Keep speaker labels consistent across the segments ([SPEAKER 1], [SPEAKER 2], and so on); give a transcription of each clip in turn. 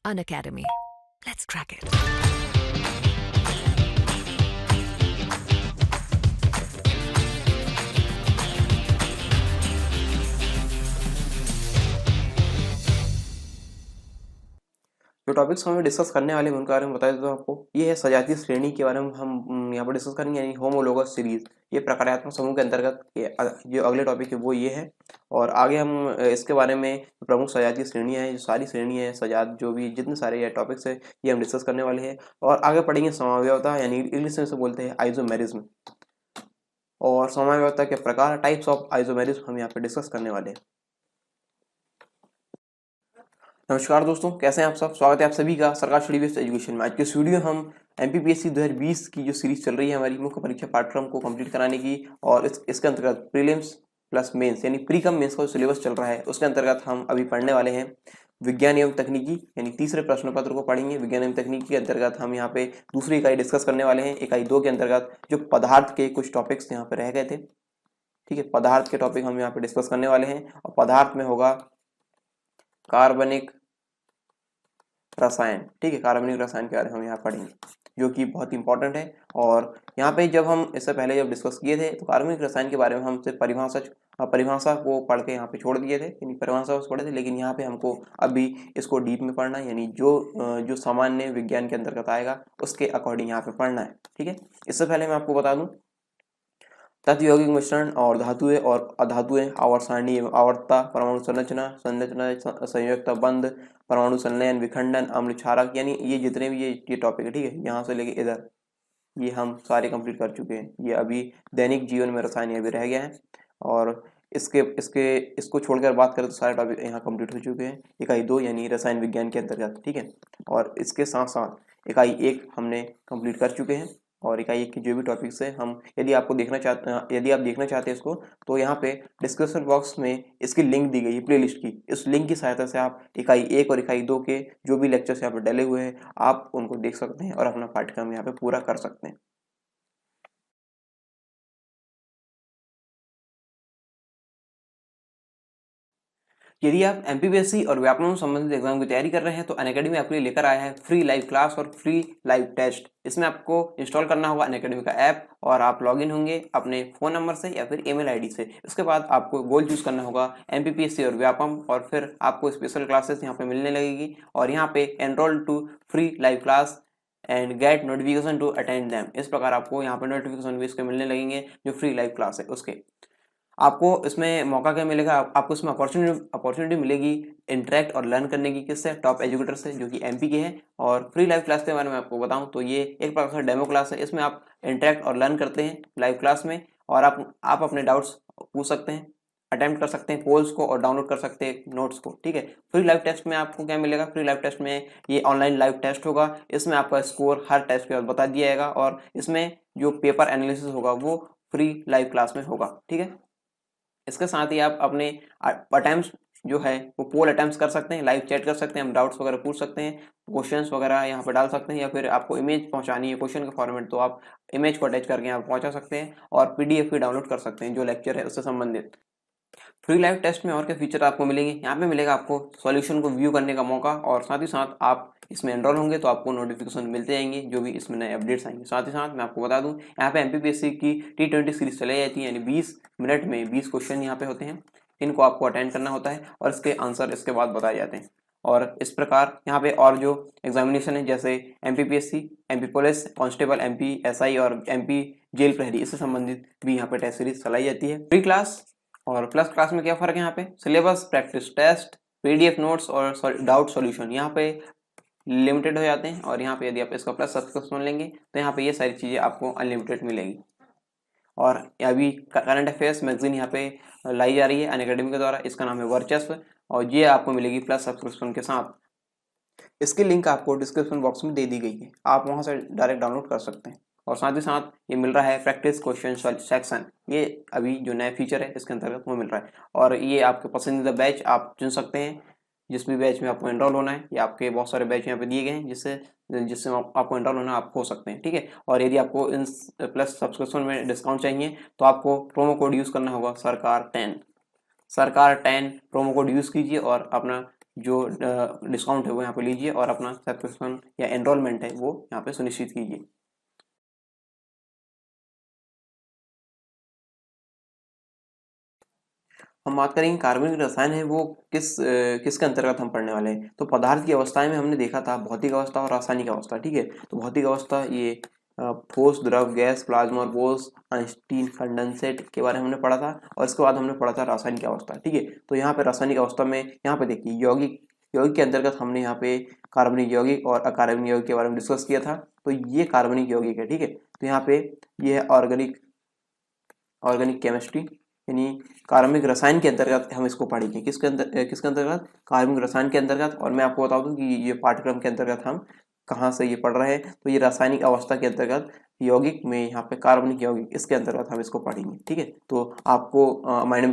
[SPEAKER 1] Unacademy. Let's crack it.
[SPEAKER 2] जो topics हम discuss करने वाले हैं उनके बारे में बता देता हूँ आपको। ये है सजातीय श्रेणी के बारे में हम यहाँ पर डिस्कस करेंगे, यानी होमोलोगस सीरीज। ये प्रकार्यात्मक समूह के अंतर्गत जो अगले टॉपिक है वो ये है। और आगे हम इसके बारे में प्रमुख सजातीय श्रेणियाँ हैं, जो सारी श्रेणी है सजात, जो भी जितने सारे ये टॉपिक्स है ये हम डिस्कस करने वाले हैं। और आगे पढ़ेंगे समावयवता, यानी इंग्लिश में से बोलते हैं आइसोमेरिज्म। और समावयवता के प्रकार, टाइप्स ऑफ आइसोमेरिज्म, हम यहाँ पे डिस्कस करने वाले हैं। नमस्कार दोस्तों, कैसे हैं आप सब। स्वागत है आप सभी का सरकार स्टडी बेस्ड एजुकेशन में। आज के इस वीडियो हम एमपीपीएससी 2020 की जो सीरीज चल रही है हमारी मुख्य परीक्षा पाठ्यक्रम को कंप्लीट कराने की, और इसके अंतर्गत प्रीलिम्स प्लस मेंस यानी प्री कम मेंस का जो सिलेबस चल रहा है उसके अंतर्गत हम अभी पढ़ने वाले हैं विज्ञान एवं तकनीकी, यानी तीसरे प्रश्न पत्र को पढ़ेंगे। विज्ञान एवं तकनीकी के अंतर्गत हम यहाँ पे दूसरी इकाई डिस्कस करने वाले हैं। इकाई 2 के अंतर्गत जो पदार्थ के कुछ टॉपिक्स यहाँ पे रह गए थे, ठीक है, पदार्थ के टॉपिक हम यहाँ पे डिस्कस करने वाले हैं। और पदार्थ में होगा कार्बनिक रसायन, ठीक है, कार्बनिक रसायन के बारे में हम यहाँ पढ़ेंगे, जो कि बहुत इंपॉर्टेंट है। और यहाँ पे जब हम इससे पहले जब डिस्कस किए थे तो कार्बनिक रसायन के बारे में हम सिर्फ परिभाषा को पढ़ के यहाँ पे छोड़ दिए थे, यानी परिभाषा पढ़े थे। लेकिन यहाँ पे हमको अभी इसको डीप में पढ़ना है, यानी जो सामान्य विज्ञान के अंतर्गत आएगा उसके अकॉर्डिंग यहाँ पे पढ़ना है, ठीक है। इससे पहले मैं आपको बता दूं, तत्व यौगिक मिश्रण और धातुएं और अधातुएं, आवर्त सारणी एवं आवर्तता, परमाणु संरचना संयुक्त बंध, परमाणु संलयन, विखंडन, अम्ल क्षारक, यानी ये जितने भी ये टॉपिक है, ठीक है, यहाँ से लेके इधर ये हम सारे कंप्लीट कर चुके हैं। ये अभी दैनिक जीवन में रसायन अभी रह गया है। और इसको छोड़कर बात करें तो सारे टॉपिक यहाँ कंप्लीट हो चुके हैं इकाई 2 यानी रसायन विज्ञान के अंतर्गत, ठीक है। और इसके साथ साथ इकाई 1 हमने कंप्लीट कर चुके हैं। और इकाई 1 की जो भी टॉपिक्स है हम, यदि आप देखना चाहते हैं इसको, तो यहाँ पे डिस्क्रिप्शन बॉक्स में इसकी लिंक दी गई है प्लेलिस्ट की। इस लिंक की सहायता से आप इकाई 1 और इकाई 2 के जो भी लेक्चर्स यहाँ पे डले हुए हैं आप उनको देख सकते हैं और अपना पाठ्यक्रम यहाँ पे पूरा कर सकते हैं। यदि आप एमपीपीएससी और व्यापमं संबंधित एग्जाम की तैयारी कर रहे हैं तो अनअकैडमी आपके लिए लेकर आया है फ्री लाइव क्लास और फ्री लाइव टेस्ट। इसमें आपको इंस्टॉल करना होगा अनअकैडमी का ऐप, और आप लॉगिन होंगे अपने फ़ोन नंबर से या फिर ईमेल आईडी से। इसके बाद आपको गोल चूज़ करना होगा एमपीपीएससी और व्यापम, और फिर आपको स्पेशल क्लासेस यहाँ पे मिलने लगेगी। और यहाँ पे enrol to free live class and get notification to attend them, इस प्रकार आपको यहाँ पे नोटिफिकेशन भी इसके मिलने लगेंगे जो फ्री लाइव क्लास है उसके। आपको इसमें मौका क्या मिलेगा, आपको इसमें अपॉर्चुनिटी मिलेगी इंटरेक्ट और लर्न करने की, किससे, टॉप एजुकेटर से, जो कि एमपी के हैं। और फ्री लाइव क्लास के बारे में आपको बताऊं तो ये एक प्रकार से डेमो क्लास है। इसमें आप इंटरेक्ट और लर्न करते हैं लाइव क्लास में, और आप अपने डाउट्स पूछ सकते हैं, अटेम्प्ट कर सकते हैं पोल्स को, और डाउनलोड कर सकते हैं नोट्स को, ठीक है। फ्री लाइव टेस्ट में आपको क्या मिलेगा, फ्री लाइव टेस्ट में ये ऑनलाइन लाइव टेस्ट होगा। इसमें आपका स्कोर हर टेस्ट के बाद बता दिया जाएगा, और इसमें जो पेपर एनालिसिस होगा वो फ्री लाइव क्लास में होगा, ठीक है। इसके साथ ही आप अपने अटेम्प्ट्स जो है वो पोल अटेम्प्ट्स कर सकते हैं, लाइव चैट कर सकते हैं, हम डाउट्स वगैरह पूछ सकते हैं, क्वेश्चंस वगैरह यहाँ पे डाल सकते हैं, या फिर आपको इमेज पहुंचानी है क्वेश्चन के फॉर्मेट तो आप इमेज को अटैच करके यहाँ पहुंचा सकते हैं, और पीडीएफ भी डाउनलोड कर सकते हैं जो लेक्चर है उससे संबंधित। फ्री लाइव टेस्ट में और क्या फीचर आपको मिलेंगे, यहाँ पे मिलेगा आपको सॉल्यूशन को व्यू करने का मौका, और साथ ही साथ आप इसमें एनरोल होंगे तो आपको नोटिफिकेशन मिलते जाएंगे जो भी इसमें नए अपडेट्स आएंगे। साथ ही साथ मैं आपको बता दूं, यहाँ पे एमपीपीएससी की T20 सीरीज चलाई जाती है, यानी 20 मिनट में 20 क्वेश्चन यहाँ पे होते हैं, इनको आपको अटेंड करना होता है और इसके आंसर इसके बाद बताए जाते हैं। और इस प्रकार यहाँ पे और जो एग्जामिनेशन है जैसे MPPSC, MP police constable, MP SI और एमपी जेल प्रहरी, इससे संबंधित भी यहाँ पे टेस्ट सीरीज चलाई जाती है। प्री क्लास और प्लस क्लास में क्या फर्क है, यहाँ पे syllabus, practice test, PDF notes और डाउट सॉल्यूशन यहाँ पे लिमिटेड हो जाते हैं, और यहाँ पे यदि आप इसका प्लस सब्सक्रिप्शन लेंगे तो यहाँ पे ये सारी चीज़ें आपको अनलिमिटेड मिलेगी। और अभी करंट अफेयर्स मैगजीन यहाँ पे लाई जा रही है अनअकैडमी के द्वारा, इसका नाम है वर्चस्व, और ये आपको मिलेगी प्लस सब्सक्रिप्शन के साथ। इसकी लिंक आपको डिस्क्रिप्शन बॉक्स में दे दी गई है, आप वहाँ से डायरेक्ट डाउनलोड कर सकते हैं। और साथ ही साथ ये मिल रहा है प्रैक्टिस क्वेश्चन सेक्शन, ये अभी जो नया फीचर है इसके अंतर्गत वो मिल रहा है। और ये आपके पसंदीदा बैच आप चुन सकते हैं, जिस भी बैच में आपको एनरोल होना है, या आपके बहुत सारे बैच यहाँ पे दिए गए हैं जिससे आपको एनरोल होना आप हो सकते हैं, ठीक है। और यदि आपको इन प्लस सब्सक्रिप्शन में डिस्काउंट चाहिए तो आपको प्रोमो कोड यूज़ करना होगा सरकार 10 प्रोमो कोड यूज़ कीजिए और अपना जो डिस्काउंट है वो यहाँ पे लीजिए और अपना सब्सक्रिप्शन या एनरोलमेंट है वो यहाँ पे सुनिश्चित कीजिए। हम बात करेंगे कार्बनिक रसायन है वो किसके अंतर्गत हम पढ़ने वाले हैं। तो पदार्थ की अवस्थाएं में हमने देखा था भौतिक अवस्था और रासायनिक अवस्था, ठीक है। तो भौतिक अवस्था ये ठोस, द्रव, गैस, प्लाज्मा और बोस, आइंस्टीन, कंडेंसेट के बारे में हमने पढ़ा था। और इसके बाद हमने पढ़ा था रासायनिक अवस्था, ठीक है। तो यहाँ पे रासायनिक अवस्था में यहाँ पे देखिए यौगिक, यौगिक के अंतर्गत हमने यहाँ पे कार्बनिक यौगिक और अकार्बनिक यौगिक के बारे में डिस्कस किया था। तो ये कार्बनिक यौगिक है, ठीक है। तो यहाँ पे ये है ऑर्गेनिक, ऑर्गेनिक केमिस्ट्री यानी कार्बनिक रसायन के अंतर्गत हम इसको पढ़ेंगे। किसके अंतर्गत? कार्बनिक रसायन के अंतर्गत। और मैं आपको बता दूं कि ये पाठ्यक्रम के अंतर्गत हम कहाँ से ये पढ़ रहे हैं। तो ये रासायनिक अवस्था के अंतर्गत यौगिक में यहाँ पे कार्बनिक यौगिक, इसके अंतर्गत हम इसको पढ़ेंगे, ठीक है। तो आपको माइंड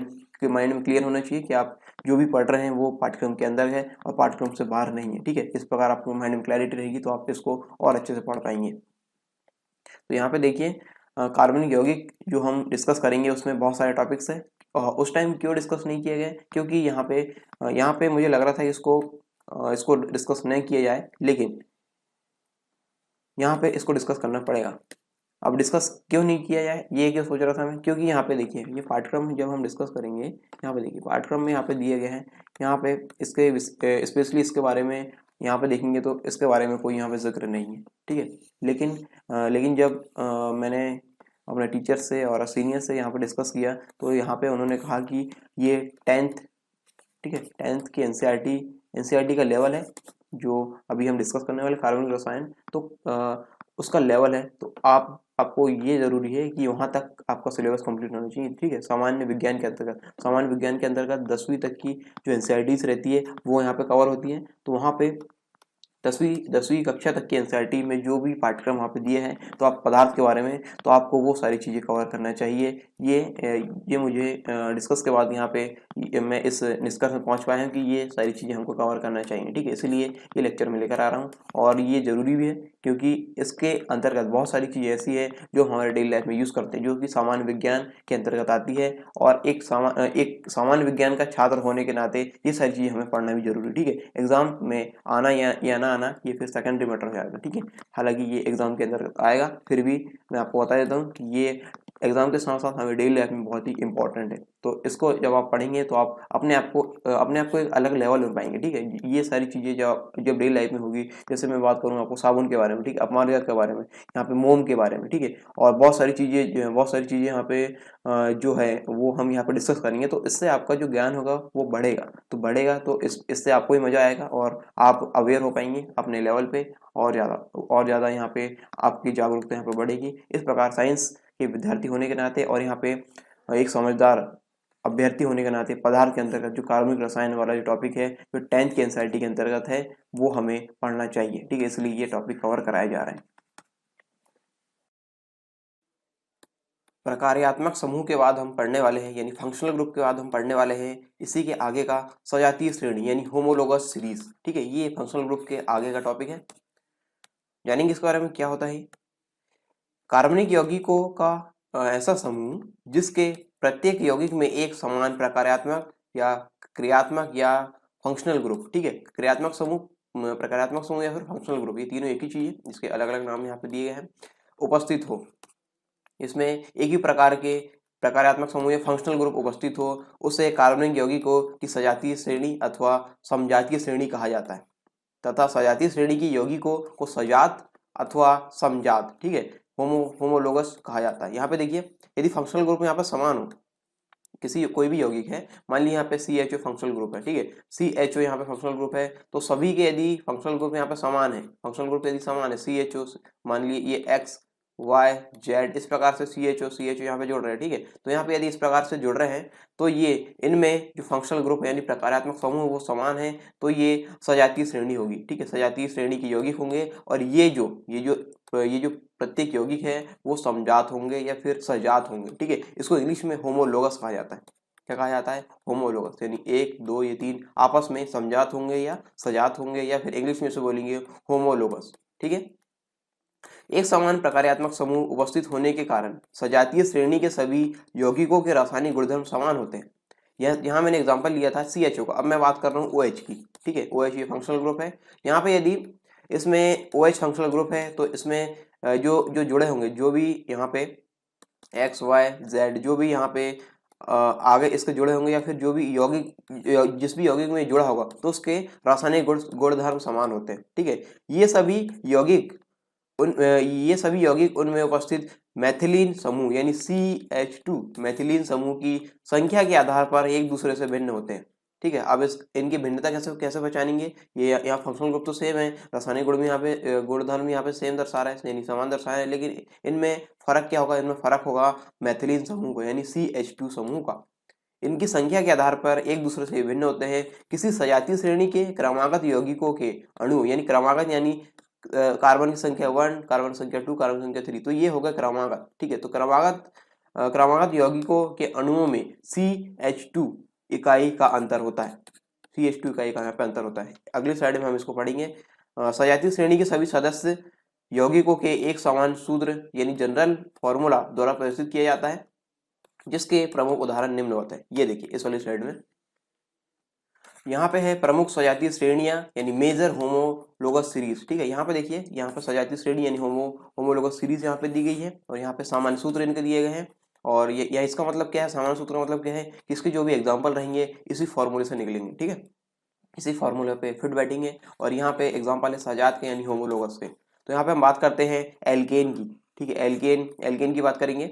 [SPEAKER 2] में क्लियर होना चाहिए कि आप जो भी पढ़ रहे हैं वो पाठ्यक्रम के अंदर है और पाठ्यक्रम से बाहर नहीं है, ठीक है। इस प्रकार आपको माइंड में क्लैरिटी रहेगी तो आप इसको और अच्छे से पढ़ पाएंगे। तो यहाँ पे देखिए कार्बनिक यौगिक जो हम डिस्कस करेंगे उसमें बहुत सारे टॉपिक्स हैं। उस टाइम क्यों डिस्कस नहीं किया गया? क्योंकि यहाँ पे मुझे लग रहा था कि इसको डिस्कस नहीं किया जाए, लेकिन यहाँ पे इसको डिस्कस करना पड़ेगा। अब डिस्कस क्यों नहीं किया जाए ये क्यों सोच रहा था मैं, क्योंकि यहाँ पे देखिए ये पाठ्यक्रम जब हम डिस्कस करेंगे, यहाँ पे देखिए पाठ्यक्रम में यहाँ पे दिए गए हैं, यहाँ पे इसके स्पेशली इसके बारे में यहाँ पे देखेंगे तो इसके बारे में कोई यहाँ पे जिक्र नहीं है, ठीक है। लेकिन जब मैंने अपने टीचर से और सीनियर से यहाँ पे डिस्कस किया तो यहाँ पे उन्होंने कहा कि ये 10th, ठीक है, 10th की एनसीईआरटी का लेवल है जो अभी हम डिस्कस करने वाले कार्बनिक रसायन, तो उसका लेवल है। तो आपको ये जरूरी है कि वहाँ तक आपका सिलेबस कंप्लीट होना चाहिए, ठीक है। सामान्य विज्ञान के अंतर्गत 10वीं तक की जो एनसीईआरटीज रहती है वो यहाँ पे कवर होती है। तो वहाँ पे 10वीं कक्षा तक की एनसीईआरटी में जो भी पाठ्यक्रम वहाँ पे दिए हैं, तो आप पदार्थ के बारे में तो आपको वो सारी चीज़ें कवर करना चाहिए। ये मुझे डिस्कस के बाद यहाँ पे मैं इस निष्कर्ष में पहुँच पाया हूँ कि ये सारी चीज़ें हमको कवर करना चाहिए, ठीक है। इसलिए ये लेक्चर में लेकर आ रहा हूँ और ये ज़रूरी भी है क्योंकि इसके अंतर्गत बहुत सारी चीज़ें ऐसी है जो हमारे डेली लाइफ में यूज़ करते हैं, जो कि सामान्य विज्ञान के अंतर्गत आती है। और एक सामान्य विज्ञान का छात्र होने के नाते ये सारी चीज़ें हमें पढ़ना भी जरूरी है, ठीक है। एग्जाम में आना या ना आना ये फिर सेकेंडरी मैटर हो जाएगा, ठीक है। हालांकि ये एग्जाम के अंदर आएगा, फिर भी मैं आपको बता देता हूँ कि ये एग्जाम के साथ साथ हमें डेली लाइफ में बहुत ही इंपॉर्टेंट है। तो इसको जब आप पढ़ेंगे तो आप अपने आप को एक अलग लेवल में पाएंगे, ठीक है। ये सारी चीज़ें जब डेली लाइफ में होगी, जैसे मैं बात करूँ आपको साबुन के बारे में, ठीक है, अपमार्जक के बारे में, यहाँ पे मोम के बारे में, ठीक है, और बहुत सारी चीज़ें यहाँ पे जो है वो हम यहाँ पे डिस्कस करेंगे। तो इससे आपका जो ज्ञान होगा वो बढ़ेगा तो इससे आपको ही मजा आएगा और आप अवेयर हो पाएंगे अपने लेवल पे और ज़्यादा यहाँ पे आपकी जागरूकता यहाँ पे बढ़ेगी। इस प्रकार साइंस के विद्यार्थी होने के नाते और यहाँ पे एक समझदार अभ्यर्थी होने के नाते पदार्थ के अंतर्गत जो कार्बनिक रसायन वाला जो टॉपिक है, जो 10th के एनसीईआरटी के अंतर्गत है, वो हमें पढ़ना चाहिए, ठीक है। इसलिए ये टॉपिक कवर कराया जा रहा है। प्रकार्यात्मक समूह के बाद हम पढ़ने वाले हैं, यानी फंक्शनल ग्रुप के बाद हम पढ़ने वाले हैं इसी के आगे का सजातीय श्रेणी यानी होमोलोगस सीरीज, ठीक है। ये फंक्शनल ग्रुप के आगे का टॉपिक है। जानेंगे इसके बारे में क्या होता है। कार्बनिक यौगिकों का ऐसा समूह जिसके प्रत्येक यौगिक में एक समान प्रकार्यात्मक या क्रियात्मक या फंक्शनल ग्रुप, ठीक है। क्रियात्मक समूह, प्रकार्यात्मक समूह या फिर फंक्शनल ग्रुप, ये तीनों एक ही चीज है जिसके अलग अलग नाम यहाँ पे दिए गए हैं, उपस्थित हो। इसमें एक ही प्रकार के प्रकार्यात्मक समूह या फंक्शनल ग्रुप उपस्थित हो, उसे कार्बनिक यौगिकों की सजातीय श्रेणी अथवा समजातीय श्रेणी कहा जाता है। तथा सजातीय श्रेणी की यौगिकों को सजात अथवा समजात, ठीक है, होमोलोगस कहा जाता है। यहाँ पे देखिए यदि फंक्शनल ग्रुप यहाँ पे समान हो, कोई भी यौगिक है, मान लीजिए यहाँ पे CHO फंक्शनल ग्रुप है, ठीक है, CHO यहाँ पे फंक्शनल ग्रुप है, तो सभी के यदि फंक्शनल ग्रुप यहाँ पे समान है, फंक्शनल ग्रुप यदि समान है, CHO मान लीजिए ये X Y Z इस प्रकार से CHO यहाँ पे जुड़ रहे हैं, ठीक है। तो यहाँ पे यदि इस प्रकार से जुड़ रहे हैं तो ये इनमें जो फंक्शनल ग्रुप है यानी प्रकार्यात्मक समूह वो समान है, तो ये सजातीय श्रेणी होगी, ठीक है। सजातीय श्रेणी के यौगिक होंगे और ये जो प्रत्येक यौगिक है वो समजात होंगे या फिर सजात होंगे, ठीक है। इसको इंग्लिश में होमोलोगस कहा जाता है। क्या कहा जाता है? होमोलोगस, यानी 1 2 ये 3 आपस में समजात होंगे या सजात होंगे या फिर इंग्लिश में से बोलेंगे होमोलोगस, ठीक है। एक समान प्रकार्यात्मक समूह उपस्थित होने के कारण सजातीय श्रेणी के सभी यौगिकों के रासायनिक गुणधर्म समान होते हैं। यहाँ मैंने एग्जांपल लिया था CHO का, अब मैं बात कर रहा हूँ OH की, ठीक है। OH ये फंक्शनल ग्रुप है। यहाँ पे यदि इसमें OH फंक्शनल ग्रुप है तो इसमें जो जो जुड़े होंगे, जो भी यहाँ पे X Y Z जो भी यहाँ पे आगे इसके जुड़े होंगे, या फिर जो भी यौगिक जिस भी यौगिक में जुड़ा होगा तो उसके रासायनिक गुणधर्म समान होते हैं, ठीक है। ये सभी यौगिक उनमें उपस्थित मैथिलीन समूह यानी CH2 मैथिलीन समूह की संख्या के आधार पर एक दूसरे से भिन्न होते हैं, ठीक है। अब इनकी भिन्नता कैसे कैसे पहचानेंगे? ये यहाँ फंक्शनल ग्रुप तो सेम है, रासायनिक गुण भी यहाँ पे गुणधर्म यहाँ पे सेम दर्शा रहा है, यानी समान दर्शा रहा है, लेकिन इनमें फर्क क्या होगा? इनमें फर्क होगा मैथिलीन समूह को यानी CH2 समूह का। इनकी संख्या के आधार पर एक दूसरे से भिन्न होते हैं। किसी सजातीय श्रेणी के क्रमागत यौगिकों के अणु यानी क्रमागत यानी कार्बन की संख्या 1, कार्बन संख्या 2, कार्बन संख्या 3, तो ये होगा क्रमागत, ठीक है। तो क्रमागत यौगिकों के अणुओं में CH2 इकाई का अंतर होता है, CH2 इकाई का यहाँ पे अंतर होता है। अगली स्लाइड में हम इसको पढ़ेंगे। सजातीय श्रेणी के सभी सदस्य यौगिकों के एक समान सूत्र यानी जनरल फॉर्मूला द्वारा प्रदर्शित किया जाता है, जिसके प्रमुख उदाहरण निम्न होते हैं। ये देखिए इस वाली स्लाइड में यहाँ पे है प्रमुख सजातीय श्रेणियां यानी मेजर होमोलोगस सीरीज, ठीक है। यहाँ पे देखिए, यहाँ पे सजातीय श्रेणी यानी होमोलोगस सीरीज यहाँ पे दी गई है, और यहाँ पे सामान्य सूत्र इनके दिए गए हैं। और ये इसका मतलब क्या है? सामान्य सूत्र मतलब क्या है कि इसके जो भी एग्जाम्पल रहेंगे इसी फॉर्मूले से निकलेंगे, ठीक है। इसी फॉर्मूले पे फिट बैठेंगे। और यहाँ पे एग्जाम्पल है सजात के यानी होमोलोगस के। तो यहाँ पे हम बात करते हैं एल्केन की, ठीक है। एल्केन की बात करेंगे।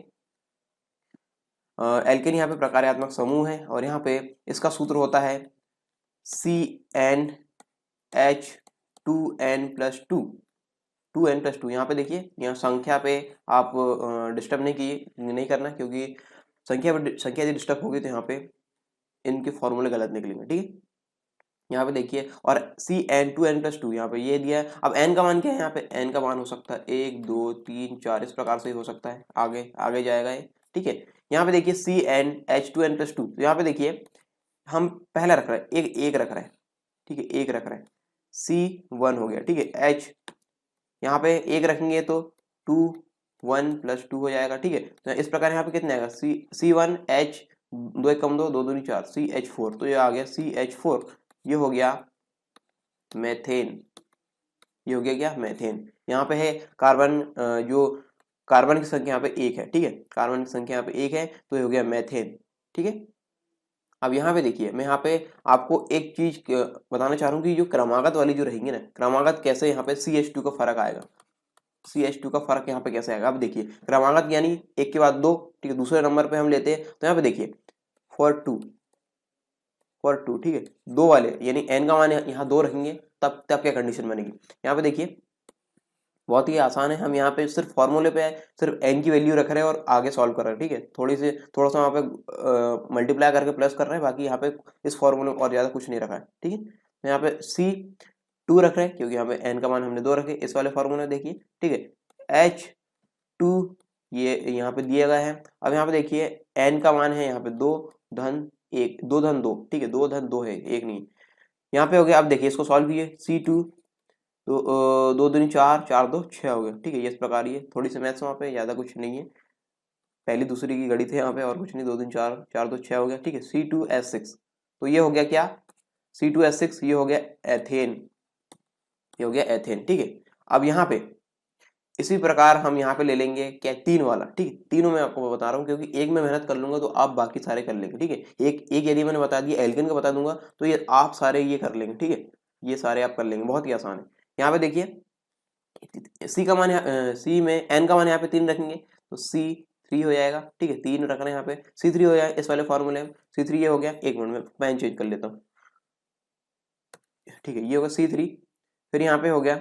[SPEAKER 2] एल्केन यहाँ पे प्रकार्यात्मक समूह है, और यहाँ पे इसका सूत्र होता है CnH2n+2, 2n+2। यहाँ पे देखिए, यहाँ संख्या पे आप डिस्टर्ब नहीं करना, क्योंकि संख्या यदि डिस्टर्ब होगी तो यहाँ पे इनके फॉर्मूले गलत निकलेंगे, ठीक है। यहाँ पे देखिए, और CN2n+2 यहाँ पे ये दिया है। अब n का मान क्या है? यहाँ पे n का मान हो सकता है 1 2 3 4, इस प्रकार से हो सकता है, आगे जाएगा ये, ठीक है। यहाँ पे देखिए CnH2n+2, तो यहाँ पे देखिए हम पहला रख रहे हैं, एक रख रहे हैं, ठीक है, एक रख रहे हैं, C1 हो गया, ठीक है। H यहाँ पे एक रखेंगे तो 2 1+2 हो जाएगा, ठीक है। तो इस प्रकार यहाँ पे कितने आएगा? C1 H 2 1 कम 2 2 दूनी 4 CH4, तो ये आ गया CH4। ये हो गया मेथेन, ये हो गया क्या? मेथेन। यहाँ पे है कार्बन, जो कार्बन की संख्या यहाँ पे 1 है, ठीक है, कार्बन की संख्या यहाँ पे 1 है, तो ये हो गया मेथेन, ठीक है। अब यहाँ पे देखिए, मैं यहाँ पे आपको एक चीज बताना चाह रहा हूँ कि जो क्रमागत वाली जो रहेंगी ना, क्रमागत कैसे यहाँ पे CH2 का फर्क आएगा, CH2 का फर्क यहाँ पे कैसे आएगा? अब देखिए, क्रमागत यानी एक के बाद दो, ठीक है, दूसरे नंबर पे हम लेते हैं, तो यहाँ पे देखिए फॉर टू, ठीक है, दो वाले यानी n का मान यहाँ 2 रखेंगे, तब क्या कंडीशन बनेगी? यहाँ पे देखिए बहुत ही आसान है, हम यहाँ पे सिर्फ फॉर्मूले पे सिर्फ n की वैल्यू रख रहे हैं और आगे सॉल्व कर रहे हैं, ठीक है। थोड़ा सा वहाँ पे मल्टीप्लाई करके प्लस कर रहे हैं, बाकी यहाँ पे इस फॉर्मूले में और ज़्यादा कुछ नहीं रखा है, ठीक है। तो यहाँ पे C2 रख रहे हैं क्योंकि यहाँ पे n का मान हमने 2 रखे, इस वाले फॉर्मूले देखिए, ठीक है। H2 ये यहाँ पे दिया गया है। अब यहाँ पे देखिए n का मान है यहाँ पे 2 धन 1, 2 धन 2, ठीक है, 2 धन 2 है, 1 नहीं। यहाँ पे हो गया। अब देखिए इसको सॉल्व कीजिए, C2 तो 2 दूनी 4, 4 2 6 हो गया, ठीक है। इस प्रकार ये थोड़ी सी मैथ्स वहाँ पे, ज़्यादा कुछ नहीं है, पहली दूसरी की गणित है यहाँ पे, और कुछ नहीं। 2 दूनी 4, 4 2 6 हो गया, ठीक है। C2H6, तो ये हो गया क्या? C2H6, ये हो गया एथेन, ये हो गया एथेन, ठीक है। अब यहाँ पे इसी प्रकार हम यहाँ पे ले लेंगे क्या? 3 वाला, ठीक है। तीनों मैं आपको बता रहा हूँ क्योंकि एक में मेहनत कर लूंगा तो आप बाकी सारे कर लेंगे, ठीक है। एक यदि मैंने बता दिया, एल्केन का बता दूंगा तो ये आप सारे ये कर लेंगे, ठीक है, ये सारे आप कर लेंगे, बहुत ही आसान है। यहाँ पे देखिए सी का मान, सी में n का मान यहाँ पे 3 रखेंगे तो C3 हो जाएगा, ठीक है। 3 रखना है यहाँ पे, C3 हो जाएगा इस वाले फॉर्मूले में। C3 ये हो गया, एक मिनट में पेन चेंज कर लेता हूँ, ठीक है। ये होगा C3, फिर यहाँ पे हो गया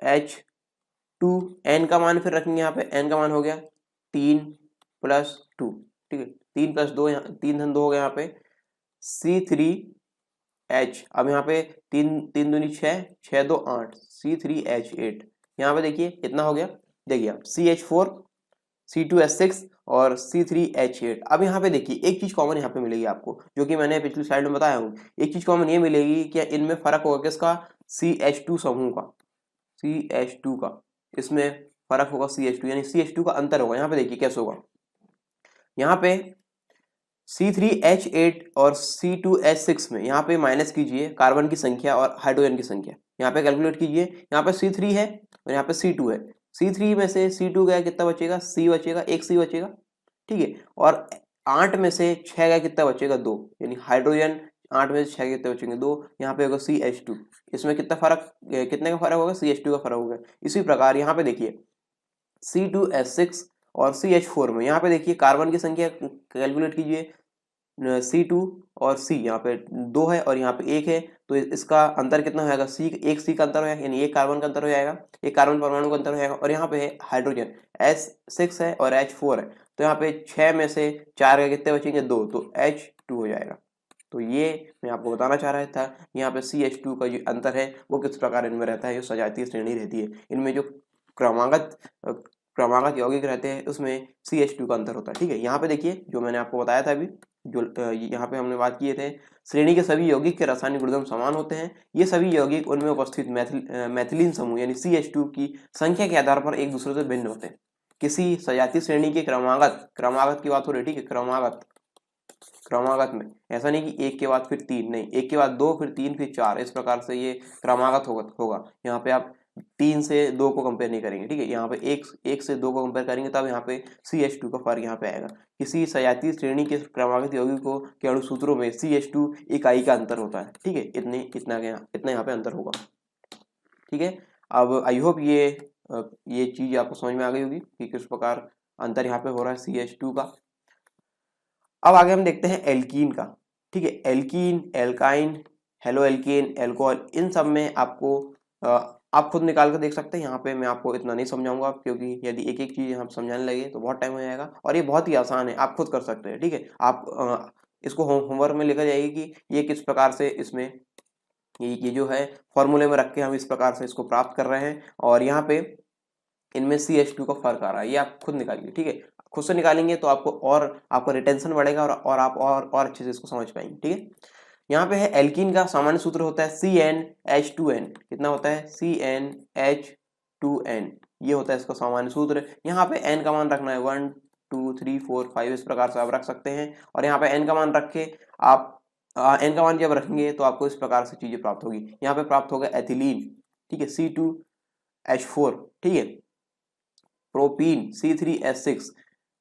[SPEAKER 2] H2, n का मान फिर रखेंगे यहाँ पे, n का मान हो गया 3 + 2, ठीक है, 3 + 2, 3 धन 2 हो गया यहाँ पे C3H। अब यहाँ पे 3 दूनी 6, 6 2 8, C3H8। यहाँ पे देखिए इतना हो गया, देखिए आप CH4, C2H6 और C3H8। अब यहाँ पे देखिए एक चीज कॉमन यहाँ पे मिलेगी आपको, जो कि मैंने पिछली स्लाइड में बताया हूँ। एक चीज कॉमन ये मिलेगी कि इनमें फर्क होगा किसका? CH2 समूह का, CH2 का, इसमें फर्क होगा CH2, यानी CH2 का अंतर होगा। यहाँ पे देखिए कैसे होगा, यहाँ पे C3H8 और C2H6 में यहाँ पे माइनस कीजिए कार्बन की संख्या और हाइड्रोजन की संख्या, यहाँ पे कैलकुलेट कीजिए। यहाँ पे C3 है और यहाँ पे C2 है। C3 में से C2 गया कितना बचेगा, C बचेगा, एक C बचेगा, ठीक है। और 8 में से 6 गया कितना बचेगा, 2, यानी हाइड्रोजन 8 में से 6 कितने बचेंगे, 2। यहाँ पे होगा CH2, इसमें कितना फर्क, कितने का फर्क होगा, CH2 का फर्क होगा। इसी प्रकार यहाँ पे देखिए C2H6 और CH4 में यहाँ पे देखिए कार्बन की संख्या कैलकुलेट कीजिए, C2 और C यहाँ पे 2 है और यहाँ पे 1 है, तो इसका अंतर कितना हो जाएगा, एक C का अंतर हो जाएगा, यानी एक कार्बन का अंतर हो जाएगा, एक कार्बन परमाणु का अंतर हो जाएगा। और यहाँ पे है हाइड्रोजन H6 है और H4 है, तो यहाँ पे 6 में से 4 के कितने बचेंगे, 2, तो H2 हो जाएगा। तो ये मैं आपको बताना चाह रहा था, यहाँ पे CH2 का जो अंतर है वो किस प्रकार इनमें रहता है, जो सजातीय श्रेणी रहती है, इनमें जो क्रमागत यौगिक रहते हैं उसमें CH2 का अंतर होता है, ठीक है। यहाँ पे देखिए जो मैंने आपको बताया था अभी, जो यहाँ पे हमने बात किए थे, श्रेणी के सभी यौगिक के रासायनिक गुणधर्म समान होते हैं। ये सभी यौगिक उनमें उपस्थित मैथिलीन समूह यानी CH2 की संख्या के आधार पर एक दूसरे से भिन्न होते हैं। किसी सजातीय श्रेणी के क्रमागत की बात हो रही है, ठीक है, क्रमागत में ऐसा नहीं कि एक के बाद फिर 3, नहीं, एक के बाद 2 फिर 3 फिर 4, इस प्रकार से ये क्रमागत होगा। यहाँ पे आप 3 से 2 को कंपेयर नहीं करेंगे, ठीक है। यहाँ पे एक से 2 को कंपेयर करेंगे तब यहाँ पे CH2 का फर्क यहाँ पे आएगा। किसी सजातीय श्रेणी के क्रमागत यौगिकों के अणुसूत्रों में CH2 इकाई का अंतर होता है, ठीक है। इतना यहाँ पे अंतर होगा, ठीक है। अब आई होप ये चीज आपको समझ में आ गई होगी कि किस प्रकार अंतर यहाँ पे हो रहा है CH2 का। अब आगे हम देखते हैं एल्कीन का, ठीक है। Alkene, alkyne, haloalkane, alcohol, इन सब में आपको आप खुद निकाल कर देख सकते हैं। यहाँ पे मैं आपको इतना नहीं समझाऊंगा, क्योंकि यदि एक एक चीज हम समझाने लगे तो बहुत टाइम हो जाएगा, और ये बहुत ही आसान है, आप खुद कर सकते हैं, ठीक है। आप इसको होमवर्क में लेकर जाइए कि ये किस प्रकार से इसमें ये जो है फॉर्मूले में रख के हम इस प्रकार से इसको प्राप्त कर रहे हैं, और यहाँ पे इनमें CH2 का फर्क आ रहा है, ये आप खुद निकालिए, ठीक है। खुद से निकालेंगे तो आपका रिटेंशन बढ़ेगा और आप और अच्छे से इसको समझ पाएंगे, ठीक है। यहाँ पे है एल्कीन का सामान्य सूत्र होता है CnH2n, कितना होता है, CnH2n, ये होता है इसका सामान्य सूत्र। यहाँ पे n का मान रखना है 1 2 3 4 5, इस प्रकार से आप रख सकते हैं। और यहाँ पे n का मान रख के आप n का मान जब रखेंगे तो आपको इस प्रकार से चीजें प्राप्त होगी। यहाँ पे प्राप्त होगा एथिलीन, ठीक है, C2H4, ठीक है, प्रोपीन C3H6,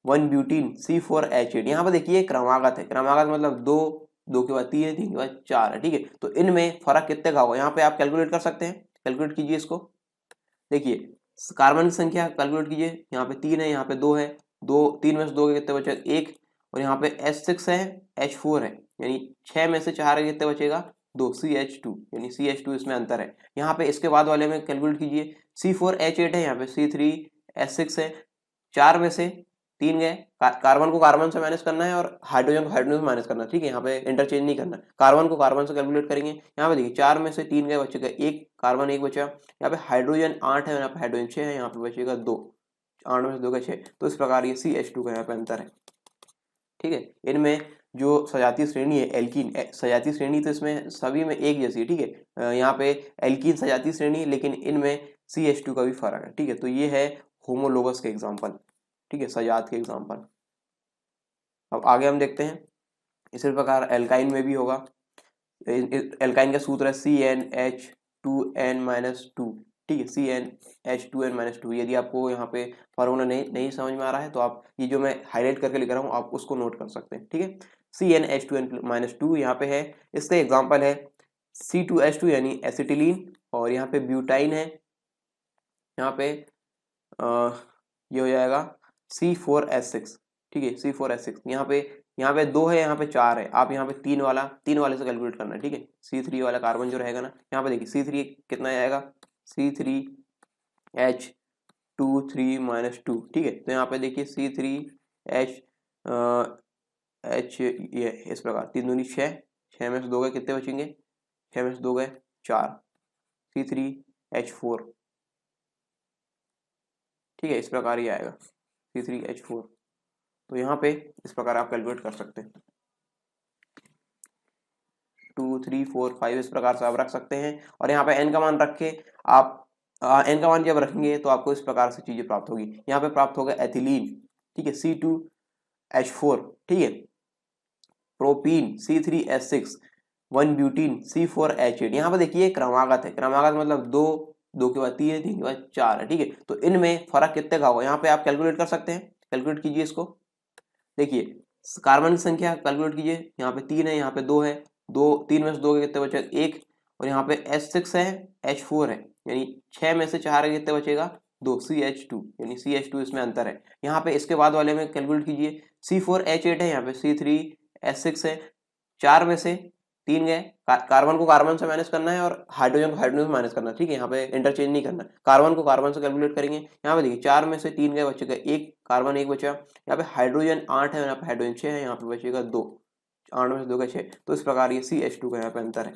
[SPEAKER 2] 1 ब्यूटीन C4H8। यहाँ पे देखिए क्रमागत है, क्रमागत मतलब 2, 2 के बाद 3 है, 3 के बाद 4 है, ठीक है। तो इनमें फर्क कितने का होगा, यहाँ पे आप कैलकुलेट कर सकते हैं, कैलकुलेट कीजिए इसको। देखिए कार्बन की संख्या कैलकुलेट कीजिए, यहाँ पे 3 है, यहाँ पे 2 है, 3 में से 2 के कितने बचे, 1, और यहाँ पे H6 है, H4 है, यानी 6 में से 4 के कितने बचेगा, 2, CH2, यानी CH2 इसमें अंतर है। यहाँ पे इसके बाद वाले में कैलकुलेट कीजिए, C4H8 है, यहाँ पे C3H6 है, 4 में से 3 गए, कार्बन को कार्बन से माइनस करना है और हाइड्रोजन को हाइड्रोजन से माइनस करना है, ठीक है। यहाँ पे इंटरचेंज नहीं करना, कार्बन को कार्बन से कैलकुलेट करेंगे। यहाँ पे देखिए 4 में से 3 गए, बचेगा 1 कार्बन, 1 बचा। यहाँ पे हाइड्रोजन 8 है, यहाँ पे हाइड्रोजन 6 है, यहाँ पे बचेगा 2, 8 में से 2 का 6, तो इस प्रकार ये CH2 का यहाँ पे अंतर है, ठीक है। इनमें जो सजातीय श्रेणी है एल्कीन, सजातीय श्रेणी तो इसमें सभी में एक जैसी है, ठीक है। यहाँ पे एल्कीन सजातीय श्रेणी है, लेकिन इनमें CH2 का भी फर्क है, ठीक है। तो ये है होमोलोगस के एग्जाम्पल, ठीक है, सजात के एग्जाम्पल। अब आगे हम देखते हैं, इसी प्रकार एल्काइन में भी होगा। एल्काइन का सूत्र है CnH2n-2, ठीक है, CnH2n-2। यदि आपको यहाँ पे फॉर्मूला नहीं समझ में आ रहा है तो आप ये जो मैं हाईलाइट करके लिख रहा हूँ आप उसको नोट कर सकते हैं, ठीक है। CnH2n-2 यहाँ पे है, इसका एग्जाम्पल है C2H2 यानी एसिटिलीन, और यहाँ पे ब्यूटाइन है, यहाँ पे ये हो जाएगा C4H6, ठीक है, C4H6। यहाँ पे 2 है, यहाँ पे 4 है, आप यहाँ पे 3 वाले से कैलकुलेट करना है, ठीक है। C3 वाला कार्बन जो रहेगा ना, यहाँ पे देखिए C3 कितना आएगा, C3H23-2, ठीक है। तो यहाँ पे देखिए C3H ये इस प्रकार 3 दूनी 6, 6 में से 2 गए, कितने बचेंगे, 6 में से 2 गए 4, C3H4, ठीक है, इस प्रकार ही आएगा C3H4। तो यहाँ पे इस प्रकार आप कैलकुलेट कर सकते हैं, 2 3 4 5, इस प्रकार से आप रख सकते हैं। और यहाँ पे n का मान रख के आप n का मान जब रखेंगे तो आपको इस प्रकार से चीजें प्राप्त होगी। यहाँ पे प्राप्त होगा एथिलीन, ठीक है, C2H4, ठीक है, प्रोपीन C3H6, 1 ब्यूटीन C4H8। यहाँ पर देखिए क्रमागत है, क्रमागत मतलब दो, दो के बाद तीन है, तीन के बाद चार है, ठीक है। तो इनमें फर्क कितने का होगा यहाँ पे आप कैलकुलेट कर सकते हैं, कैलकुलेट कीजिए इसको। देखिए कार्बन की संख्या कैलकुलेट कीजिए, यहाँ पे 3 है, यहाँ पे 2 है, दो, 3 में से 2 के कितने बचे, 1, और यहाँ पे H6 है, H4 है, यानी 6 में से 4 के कितने बचेगा, 2, CH2, यानी CH2 इसमें अंतर है। यहाँ पे इसके बाद वाले में कैलकुलेट कीजिए, C4H8 है, यहाँ पे C3H6 है, 4 में से 3 गए, कार्बन को कार्बन से माइनस करना है और हाइड्रोजन को हाइड्रोजन से माइनस करना है, ठीक है। यहाँ पे इंटरचेंज नहीं करना, कार्बन को कार्बन से कैलकुलेट करेंगे। यहाँ पे देखिए 4 में से 3 गए, बचेगा 1, कार्बन 1 बचा। यहाँ पे हाइड्रोजन 8 है, यहाँ पे हाइड्रोजन 6 है, यहाँ पे बचेगा 2, 8 में से 2 का 6। तो इस प्रकार ये CH2 का यहाँ पे अंतर है,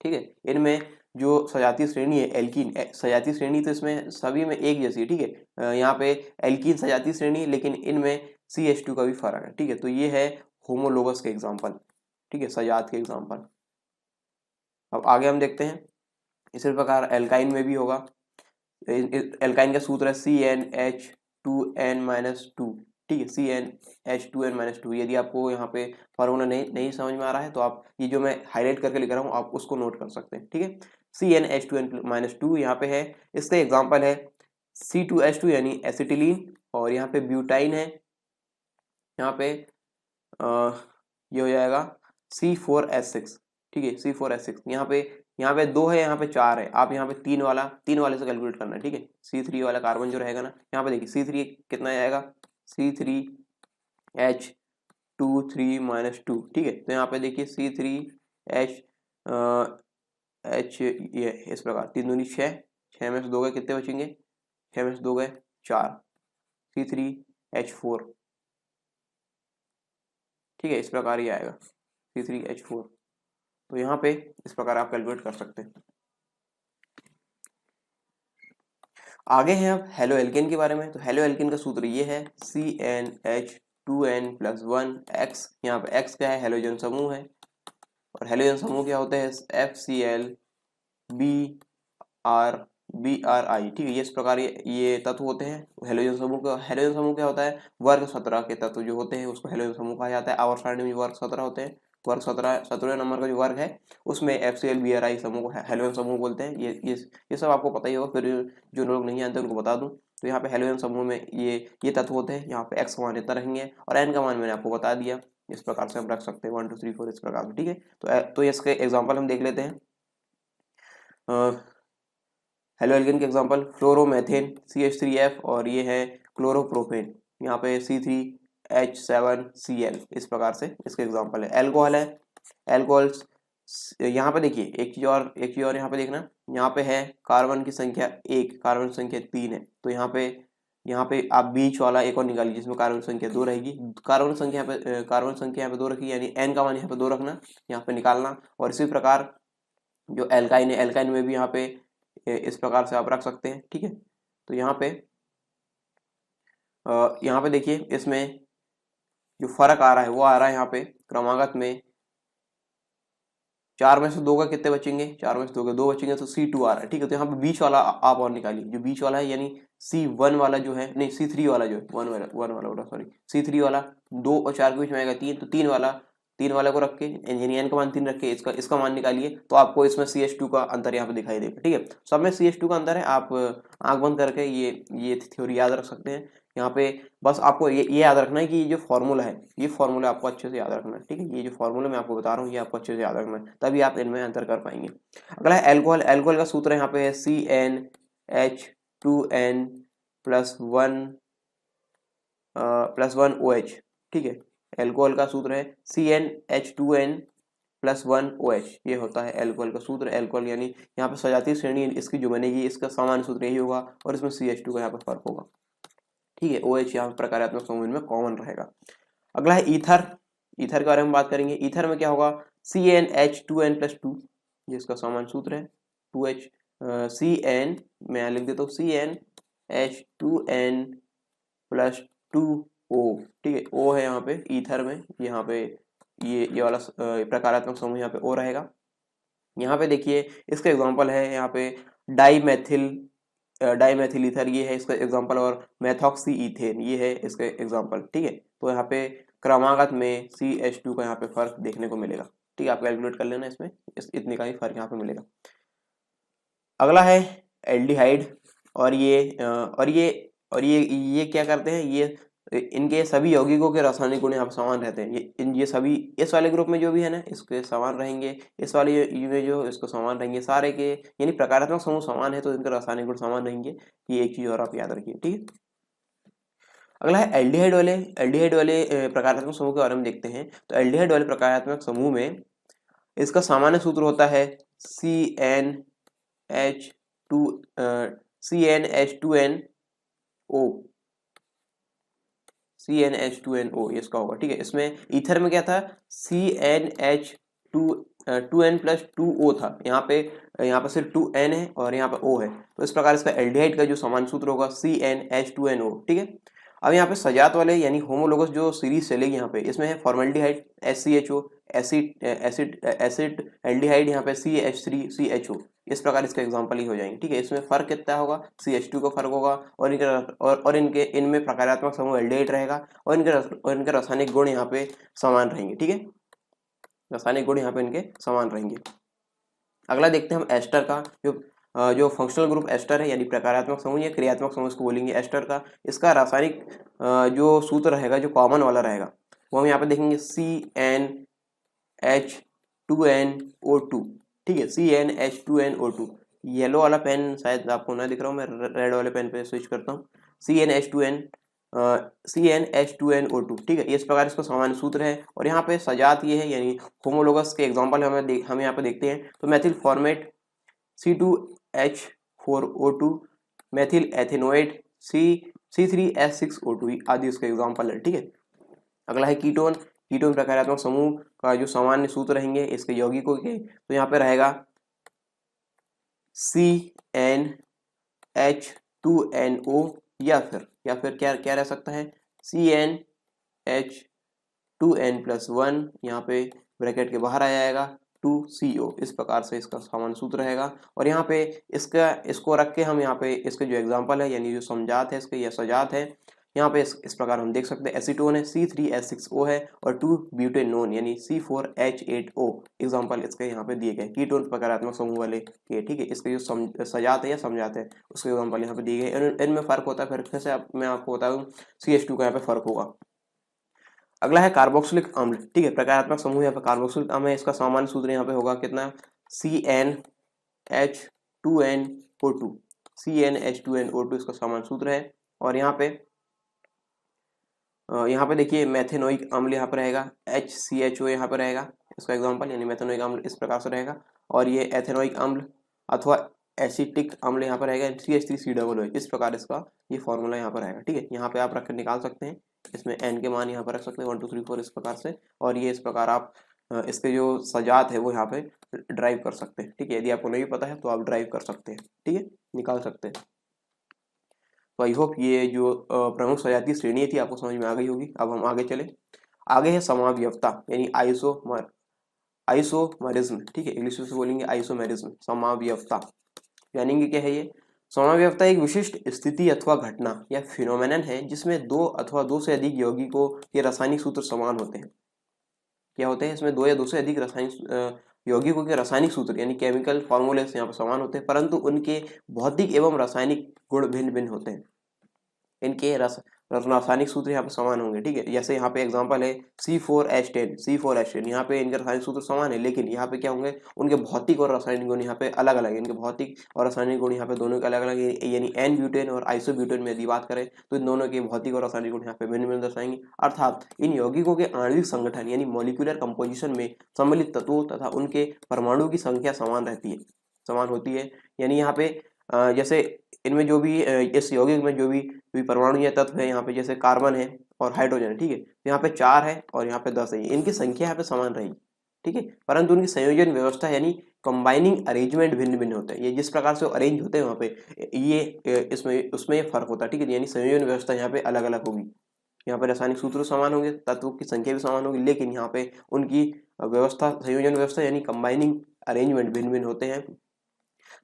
[SPEAKER 2] ठीक है। इनमें जो सजातीय श्रेणी है एल्कीन, सजातीय श्रेणी तो इसमें सभी में एक जैसी है, ठीक है। यहाँ पे एल्कीन सजातीय श्रेणी, लेकिन इनमें CH2 का भी फर्क है, ठीक है। तो ये है होमोलोगस के एग्जाम्पल, ठीक है, सजात के एग्जाम्पल। अब आगे हम देखते हैं, इसी प्रकार एल्काइन में भी होगा। एल्काइन का सूत्र है CnH2n-2, ठीक है, CnH2n-2। यदि आपको यहाँ पे फॉर्मूला नहीं समझ में आ रहा है तो आप ये जो मैं हाईलाइट करके लिख रहा हूँ आप उसको नोट कर सकते हैं, ठीक है। CnH2n-2 यहाँ पे है, इसका एग्जाम्पल है C2H2 यानी एसिटिलीन, और यहाँ पे ब्यूटाइन है, यहाँ पे ये हो जाएगा C4H6, ठीक है, C4H6। यहाँ पे 2 है, यहाँ पे 4 है, आप यहाँ पे 3 वाले से कैलकुलेट करना है, ठीक है। C3 वाला कार्बन जो रहेगा ना, यहाँ पे देखिए C3 कितना आएगा, C3H2 ठीक है। तो यहाँ पे देखिए C3H ये इस प्रकार 3 दूनी 6, 6 में से 2 गए, कितने बचेंगे, 6 में से 2 गए 4, C3H4, ठीक है। इस प्रकार ही आएगा C3H4। तो यहाँ पे इस प्रकार आप कैलकुलेट कर सकते हैं। आगे हैं अब हेलो एल्केन के बारे में। तो हेलो एल्केन का सूत्र ये है CnH2n+1x। यहाँ पे x क्या है, हेलोजन समूह है, और हेलोजन समूह क्या होते हैं, FCl BrI, ठीक है। ये इस प्रकार ये तत्व होते हैं हेलोजन समूह का। हेलोजन समूह क्या होता है, वर्ग 17 के तत्व जो होते हैं उसको हेलोजन समूह कहा जाता है। आवर्त सारणी में वर्ग 17 होते हैं, वर्ग 17वें नंबर का जो वर्ग है उसमें FCl BrI समूह को हेलोजन समूह बोलते हैं। ये सब आपको पता ही होगा, फिर जो लोग नहीं जानते उनको बता दूं। तो यहाँ पे हेलोजन समूह में ये तत्व होते हैं। यहाँ पे x का मान इतना रहेंगे और n का मान मैंने आपको बता दिया, इस प्रकार से हम रख सकते हैं 1 2 3 4 इस प्रकार से, ठीक है। तो इसके एग्जाम्पल हम देख लेते हैं। हेलो एल्केन के एग्जांपल फ्लोरोमेथेन CH3F, और ये है क्लोरोप्रोपेन, यहाँ पे C3H7Cl, इस प्रकार से इसके एग्जांपल है। अल्कोहल है, अल्कोहल्स यहाँ पे देखिए एक चीज और यहाँ पे देखना, यहाँ पे है कार्बन की संख्या 1, कार्बन संख्या 3 है। तो यहाँ पे आप बीच वाला एक और निकालिए जिसमें कार्बन संख्या 2 रहेगी। कार्बन संख्या यहाँ पे 2 रखी, यानी n का मान यहाँ पे 2 रखना, यहाँ पे निकालना। और इसी प्रकार जो एल्काइन है, एल्काइन में भी यहाँ पे इस प्रकार से आप रख सकते हैं, ठीक है। तो यहाँ पे देखिए इसमें जो फर्क आ रहा है वो आ रहा है यहाँ पे क्रमागत में 4 में से 2 का कितने बचेंगे, 4 में से 2 के 2 बचेंगे, तो C2 आ रहा है, ठीक है। तो यहाँ पे बीच वाला आप और निकालिए, जो बीच वाला है यानी C1 वाला जो है, नहीं C3 वाला जो है, वन वाला सॉरी, C3 वाला 2 और 4 के बीच में आएगा 3, तो 3 वाला को रख के यानी n का मान 3 रख के इसका मान निकालिए, तो आपको इसमें CH2 का अंतर यहाँ पे दिखाई देगा, ठीक है। सब में CH2 का अंतर है, आप आंख बंद करके ये थ्योरी याद रख सकते हैं। यहाँ पे बस आपको ये याद रखना है कि ये जो फॉर्मूला है, ये फॉर्मूला आपको अच्छे से याद रखना है, ठीक है। ये जो फॉर्मूला मैं आपको बता रहा हूँ ये आपको अच्छे से याद रखना है, तभी आप इनमें अंतर कर पाएंगे। अगला है एल्कोहल। एल्कोहल का सूत्र यहाँ पे है CnH2n+1OH, ठीक है। एल्कोहल का सूत्र है CnH2n+1OH, ये होता है एल्कोहल का सूत्र। एल्कोहल यानी यहाँ पे सजातीय श्रेणी इसकी जो बनेगी इसका सामान्य सूत्र यही होगा, और इसमें CH2 का यहाँ पे फर्क होगा, ठीक है। OH यहाँ प्रकारात्मक समूह में कॉमन रहेगा। अगला है ईथर। ईथर के बारे में बात करेंगे। ईथर में क्या होगा, CnH2n+2, ये इसका सामान्य सूत्र है। CN मैं लिख देता हूँ CnH2n+2O, ठीक है। O है यहाँ पे ईथर में, यहाँ पे ये वाला प्रकारात्मक समूह यहाँ पे O रहेगा। यहाँ पे देखिए इसका एग्जांपल है, यहाँ पे डाईमेथिल ईथर ये है इसका एग्जांपल, और मेथॉक्सी ईथेन ये है इसका एग्जांपल, ठीक है। तो यहाँ पे क्रमागत में CH2 का यहाँ पे फर्क देखने को मिलेगा। ठीक है, आप कैलकुलेट कर लेना इसमें, इतने का ही फर्क यहाँ पे मिलेगा। अगला है एल्डिहाइड, और ये क्या करते हैं, ये इनके सभी यौगिकों के रासायनिक गुण यहाँ पे समान रहते हैं। ये सभी इस वाले ग्रुप में जो भी है ना इसके समान रहेंगे, इस वाले में जो इसको समान रहेंगे सारे के, यानी प्रकारात्मक समूह समान है तो इनके रासायनिक गुण समान रहेंगे। ये एक चीज और आप याद रखिए। ठीक है, अगला है एल्डिहाइड वाले प्रकारात्मक समूह के बारे में देखते हैं। तो एल्डिहाइड वाले प्रकारात्मक समूह में इसका सामान्य सूत्र होता है CnH2NO, ये इसका होगा। ठीक है, इसमें ईथर में क्या था, CnH2n+2O था, यहाँ पे सिर्फ 2n है और यहाँ पे O है, तो इस प्रकार इसका एल्डिहाइड का जो समान सूत्र होगा CnH2NO। ठीक है, अब यहाँ पे सजात वाले यानी होमोलोगस जो सीरीज चलेगी यहाँ पे, इसमें है फॉर्मल्डिहाइड SCHO, एसिड एल्डिहाइड यहाँ पे CH3CHO, इस प्रकार इसका एग्जांपल ही हो जाएंगे। ठीक है, इसमें फर्क कितना होगा, CH2 का फर्क होगा और इनमें प्रकारात्मक समूह एल्डिहाइड रहेगा और इनके रासायनिक गुण यहाँ पे समान रहेंगे। ठीक है, रासायनिक गुण यहाँ पे इनके समान रहेंगे। अगला देखते हैं हम एस्टर का, जो फंक्शनल ग्रुप एस्टर है यानी प्रकारात्मक समूह या क्रियात्मक समूह इसको बोलेंगे एस्टर का। इसका रासायनिक जो सूत्र रहेगा, जो कॉमन वाला रहेगा, वो हम यहाँ पे देखेंगे CnH2nO2। ठीक है, CnH2nO2। येलो वाला पेन शायद आपको ना दिख रहा हूँ, मैं रेड वाले पेन पे स्विच करता हूँ। CnH2nO2। ठीक है, इस प्रकार इसका सामान्य सूत्र है और यहाँ पे सजात ये है यानी होमोलोगस के एग्जाम्पल हम यहाँ पे देखते हैं। तो methyl format C2H4O2, methyl ethanoate C3H6O2 आदि इसके एग्जाम्पल है। ठीक है, अगला है कीटोन प्रकारात्मक समूह का जो सामान्य सूत्र रहेंगे इसके यौगिकों के, तो यहाँ पे रहेगा CnH2NO या फिर क्या रह सकता है, CnH2n+1, यहाँ पे ब्रैकेट के बाहर आ जाएगा 2CO, इस प्रकार से इसका सामान्य सूत्र रहेगा। और यहाँ पे इसको रख के हम यहाँ पे इसके जो एग्जाम्पल है यानी जो समझात है इसके या सजात है, यहाँ पे इस प्रकार हम देख सकते हैं। एसीटोन है C3H6O है और 2-ब्यूटेनोन यानी C4H8O, एग्जाम्पल इसके यहाँ पे दिए गए कीटोन प्रकारात्मक समूह वाले के। ठीक है, इसके जो सजात है या समझात है उसके एग्जाम्पल यहाँ पे दिए गए। इनमें फर्क होता है, फिर से मैं आपको बता दूँ CH2 का यहाँ पे फर्क होगा। अगला है कार्बोक्सिलिक अम्ल। ठीक है, प्रकारात्मक समूह यहाँ पे कार्बोक्सिलिक अम्ल है, इसका सामान्य सूत्र यहाँ पे होगा कितना, CnH2nO2। CnH2nO2 इसका सामान्य सूत्र है। और यहाँ पे देखिए मेथेनोइक अम्ल यहाँ पर रहेगा, HCHO यहाँ पर रहेगा, इसका एग्जांपल यानी मेथेनोइक अम्ल इस प्रकार से रहेगा। और ये एथेनोइक अम्ल अथवा एसिटिक अम्ल यहाँ पर रहेगा CH3COO, इस प्रकार इसका ये फॉर्मूला यहाँ पर रहेगा। ठीक है, यहाँ पे आप रख कर निकाल सकते हैं, इसमें n के मान यहाँ पर रख सकते हैं 1 2 3 4 इस प्रकार से, और ये इस प्रकार आप इसके जो सजात है वो यहाँ पे ड्राइव कर सकते हैं। ठीक है, यदि आपको नहीं पता है तो आप ड्राइव कर सकते हैं। ठीक है, निकाल सकते हैं। तो आई होप ये जो प्रमुख सजातीय श्रेणी थी आपको समझ में आ गई होगी। अब हम आगे चले, आगे है समावयवता यानी आइसोमरिज्म। ठीक है, इंग्लिश में से बोलेंगे आइसोमेरिज्म, समावयवता। जानेंगे क्या है ये। समावयवता एक विशिष्ट स्थिति अथवा घटना या फिनोमेनन है जिसमें दो अथवा दो से अधिक यौगिकों के रासायनिक सूत्र समान होते हैं। क्या होते हैं इसमें, दो या दो से अधिक रासायनिक यौगिकों के रासायनिक सूत्र यानी केमिकल फॉर्मूले यहाँ पर समान होते हैं, परंतु उनके भौतिक एवं रासायनिक गुण भिन्न भिन्न होते हैं। इनके रासायनिक सूत्र यहाँ पे समान होंगे। ठीक है, जैसे यहाँ पे एग्जांपल है C4H10, यहाँ पे इनके रासायनिक सूत्र समान है, लेकिन यहाँ पे क्या होंगे, उनके भौतिक और रासायनिक गुण यहाँ पे अलग अलग है। इनके भौतिक और रासायनिक गुण यहाँ पे दोनों के अलग अलग है, यानी N-ब्यूटेन और आइसोब्यूटेन में यदि बात करें तो इन दोनों के भौतिक और रासायनिक गुण यहाँ पे भिन्न भिन्न दर्शाएंगे। अर्थात इन यौगिकों के आणविक संगठन यानी मॉलिक्यूलर कंपोजिशन में सम्मिलित तत्वों तथा उनके परमाणु की संख्या समान होती है। यानी यहाँ पे जैसे इनमें जो भी इस यौगिक में जो भी परमाणु या तत्व है, यहाँ पे जैसे कार्बन है और हाइड्रोजन है। ठीक है, यहाँ पे 4 है और यहाँ पे 10 है, इनकी संख्या यहाँ पे समान रहेगी। ठीक है, परंतु उनकी संयोजन व्यवस्था यानी कंबाइनिंग अरेंजमेंट भिन्न भिन्न होता है। ये जिस प्रकार से अरेंज होते हैं वहाँ पे ये उसमें फर्क होता है। ठीक है, यानी संयोजन व्यवस्था यहाँ पे अलग अलग होगी। यहाँ पे रासायनिक सूत्र समान होंगे, तत्वों की संख्या भी समान होगी, लेकिन यहाँ पे उनकी व्यवस्था, संयोजन व्यवस्था यानी कंबाइनिंग अरेंजमेंट भिन्न भिन्न होते हैं।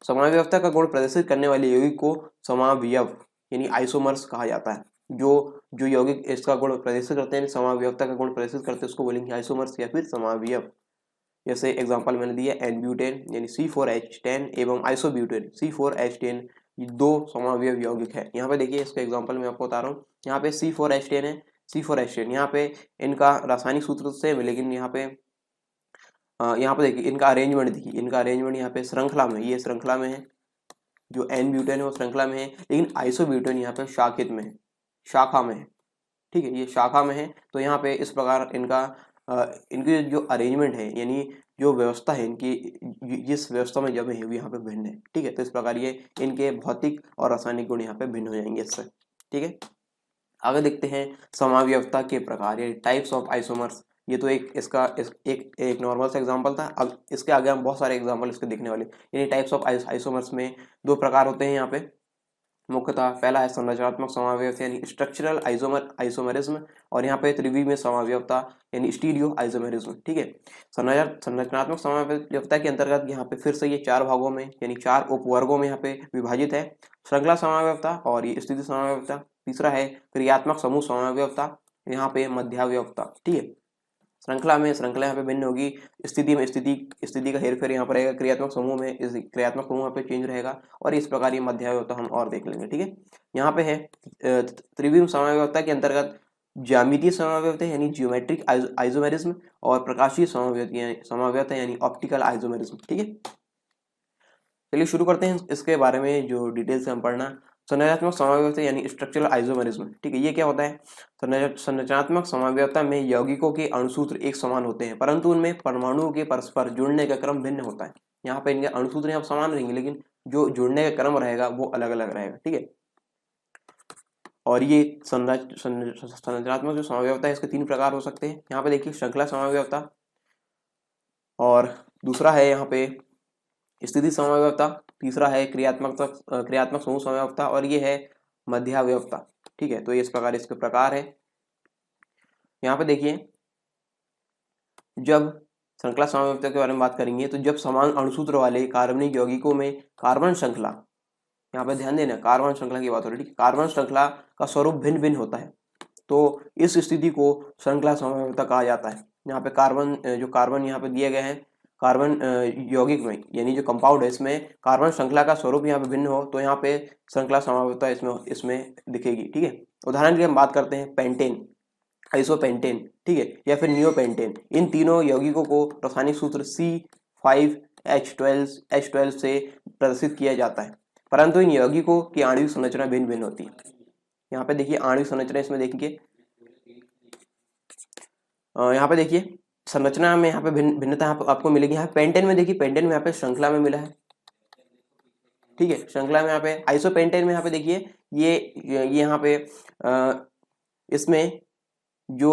[SPEAKER 2] समावयवता का गुण प्रदर्शित करने वाले यौगिक को समावयव यानी आइसोमर्स कहा जाता है। जो जो यौगिक इसका गुण प्रदर्शित करते हैं, समावयवता का गुण प्रदर्शित करते हैं, उसको बोलेंगे आइसोमर्स या फिर समावयव। जैसे एग्जांपल मैंने दिया एन-ब्यूटेन यानी C4H10 एवं आइसोब्यूटेन C4H10, ये दो समावयव यौगिक है। यहाँ पे देखिए इसका एग्जांपल मैं आपको बता रहा हूँ। यहाँ पे C4H10 है, C4H10 यहाँ पे इनका रासायनिक सूत्र सेम है, लेकिन यहाँ पे देखिए इनका अरेंजमेंट देखिए, इनका अरेंजमेंट यहाँ पे श्रृंखला में, ये श्रृंखला में है, जो एन-ब्यूटेन है वो श्रृंखला में है, लेकिन आइसोब्यूटेन यहाँ पे शाखित में है, शाखा में है, ठीक है, ये शाखा में है। तो यहाँ पे इस प्रकार इनकी जो अरेंजमेंट है, यानी जो व्यवस्था है इनकी, जिस व्यवस्था में जमे है वो यहाँ पे भिन्न है, ठीक है। तो इस प्रकार ये इनके भौतिक और रासायनिक गुण यहाँ पे भिन्न हो जाएंगे इससे, ठीक है। आगे देखते हैं समावयवता के प्रकार, यानी टाइप्स ऑफ आइसोमर्स। ये तो एक नॉर्मल सा एग्जांपल था। अब इसके आगे हम बहुत सारे एग्जांपल इसके देखने वाले। यानी टाइप्स ऑफ आइसोमर्स में दो प्रकार होते हैं यहाँ पे मुख्यतः। पहला है संरचनात्मक समावयवता यानी स्ट्रक्चरल आइसोमरिज्म, और यहाँ पे त्रिवी में समावयवता यानी स्टीरियो आइसोमरिज्म, ठीक है। संरचनात्मक समावयवता के अंतर्गत यहाँ पे फिर से ये 4 भागों में यानी 4 उपवर्गों में यहाँ पे विभाजित है। श्रृंखला समावयवता और ये स्थिति समावयवता। तीसरा है क्रियात्मक समूह समावयवता, यहाँ पे मध्यावयवता, ठीक है। श्रृंखला यहाँ पे भिन्न होगी, स्थिति में स्थिति का हेरफेर यहाँ पर रहेगा, क्रियात्मक समूह में क्रियात्मक समूह यहाँ पे चेंज रहेगा, और इस प्रकार ये मध्यावयवता हम और देख लेंगे, ठीक है। यहाँ पे है त्रिविम समावयवता के अंतर्गत ज्यामितीय समावयवता यानी जियोमेट्रिक आइसोमेरिज्म, और प्रकाशीय समावयवता यानी ऑप्टिकल आइसोमेरिज्म, ठीक है। चलिए शुरू करते हैं इसके बारे में जो डिटेल से हम पढ़ना। संरचनात्मक समावयवता यानी स्ट्रक्चरल आइसोमेरिज्म, ठीक है। ये क्या होता है? संरचनात्मक समावयवता में यौगिकों के अणुसूत्र एक समान होते हैं, परंतु उनमें परमाणुओं के परस्पर जुड़ने का क्रम भिन्न होता है। यहाँ पे इनके अणुसूत्र यहाँ समान रहेंगे, लेकिन जो जुड़ने का क्रम रहेगा वो अलग अलग रहेगा, ठीक है। और ये संरचनात्मक जो समावयवता है इसके 3 प्रकार हो सकते हैं। यहाँ पे देखिए श्रृंखला समावयवता, और दूसरा है यहाँ पे स्थिति समावयवता, तीसरा है क्रियात्मक समूह समावयवता, और ये है मध्यावयवता, ठीक है। तो इस प्रकार इसके प्रकार है। यहाँ पे देखिए जब श्रृंखला समावयवता के बारे में बात करेंगे तो जब समान अणुसूत्र वाले कार्बनिक यौगिकों में कार्बन श्रृंखला, यहाँ पे ध्यान देना कार्बन श्रृंखला की बात हो रही है, ठीक है। कार्बन श्रृंखला का स्वरूप भिन्न भिन्न होता है, तो इस स्थिति को श्रृंखला समावयवता कहा जाता है। यहाँ पे कार्बन यहाँ पे दिए गए हैं, कार्बन यौगिक में यानी जो कंपाउंड है इसमें कार्बन श्रृंखला का स्वरूप यहाँ पे भिन्न हो, तो यहाँ पे श्रृंखला समावयवता इसमें दिखेगी, ठीक है। उदाहरण के लिए हम बात करते हैं पेंटेन, आइसोपेंटेन, ठीक है, या फिर नियोपेंटेन। इन तीनों यौगिकों को रासायनिक सूत्र C5H12 से प्रदर्शित किया जाता है, परंतु इन यौगिकों की आणविक संरचना भिन्न भिन्न होती है। यहाँ पे देखिए आणविक संरचना इसमें देखेंगे, यहाँ पे देखिए संरचना में यहाँ पे भिन्नता आपको मिलेगी। यहाँ पेंटेन में देखिए, पेंटेन में यहाँ पे श्रृंखला में मिला है, ठीक है, श्रृंखला में। यहाँ पे आइसोपेंटेन में यहाँ पे देखिए ये यहाँ पे इसमें जो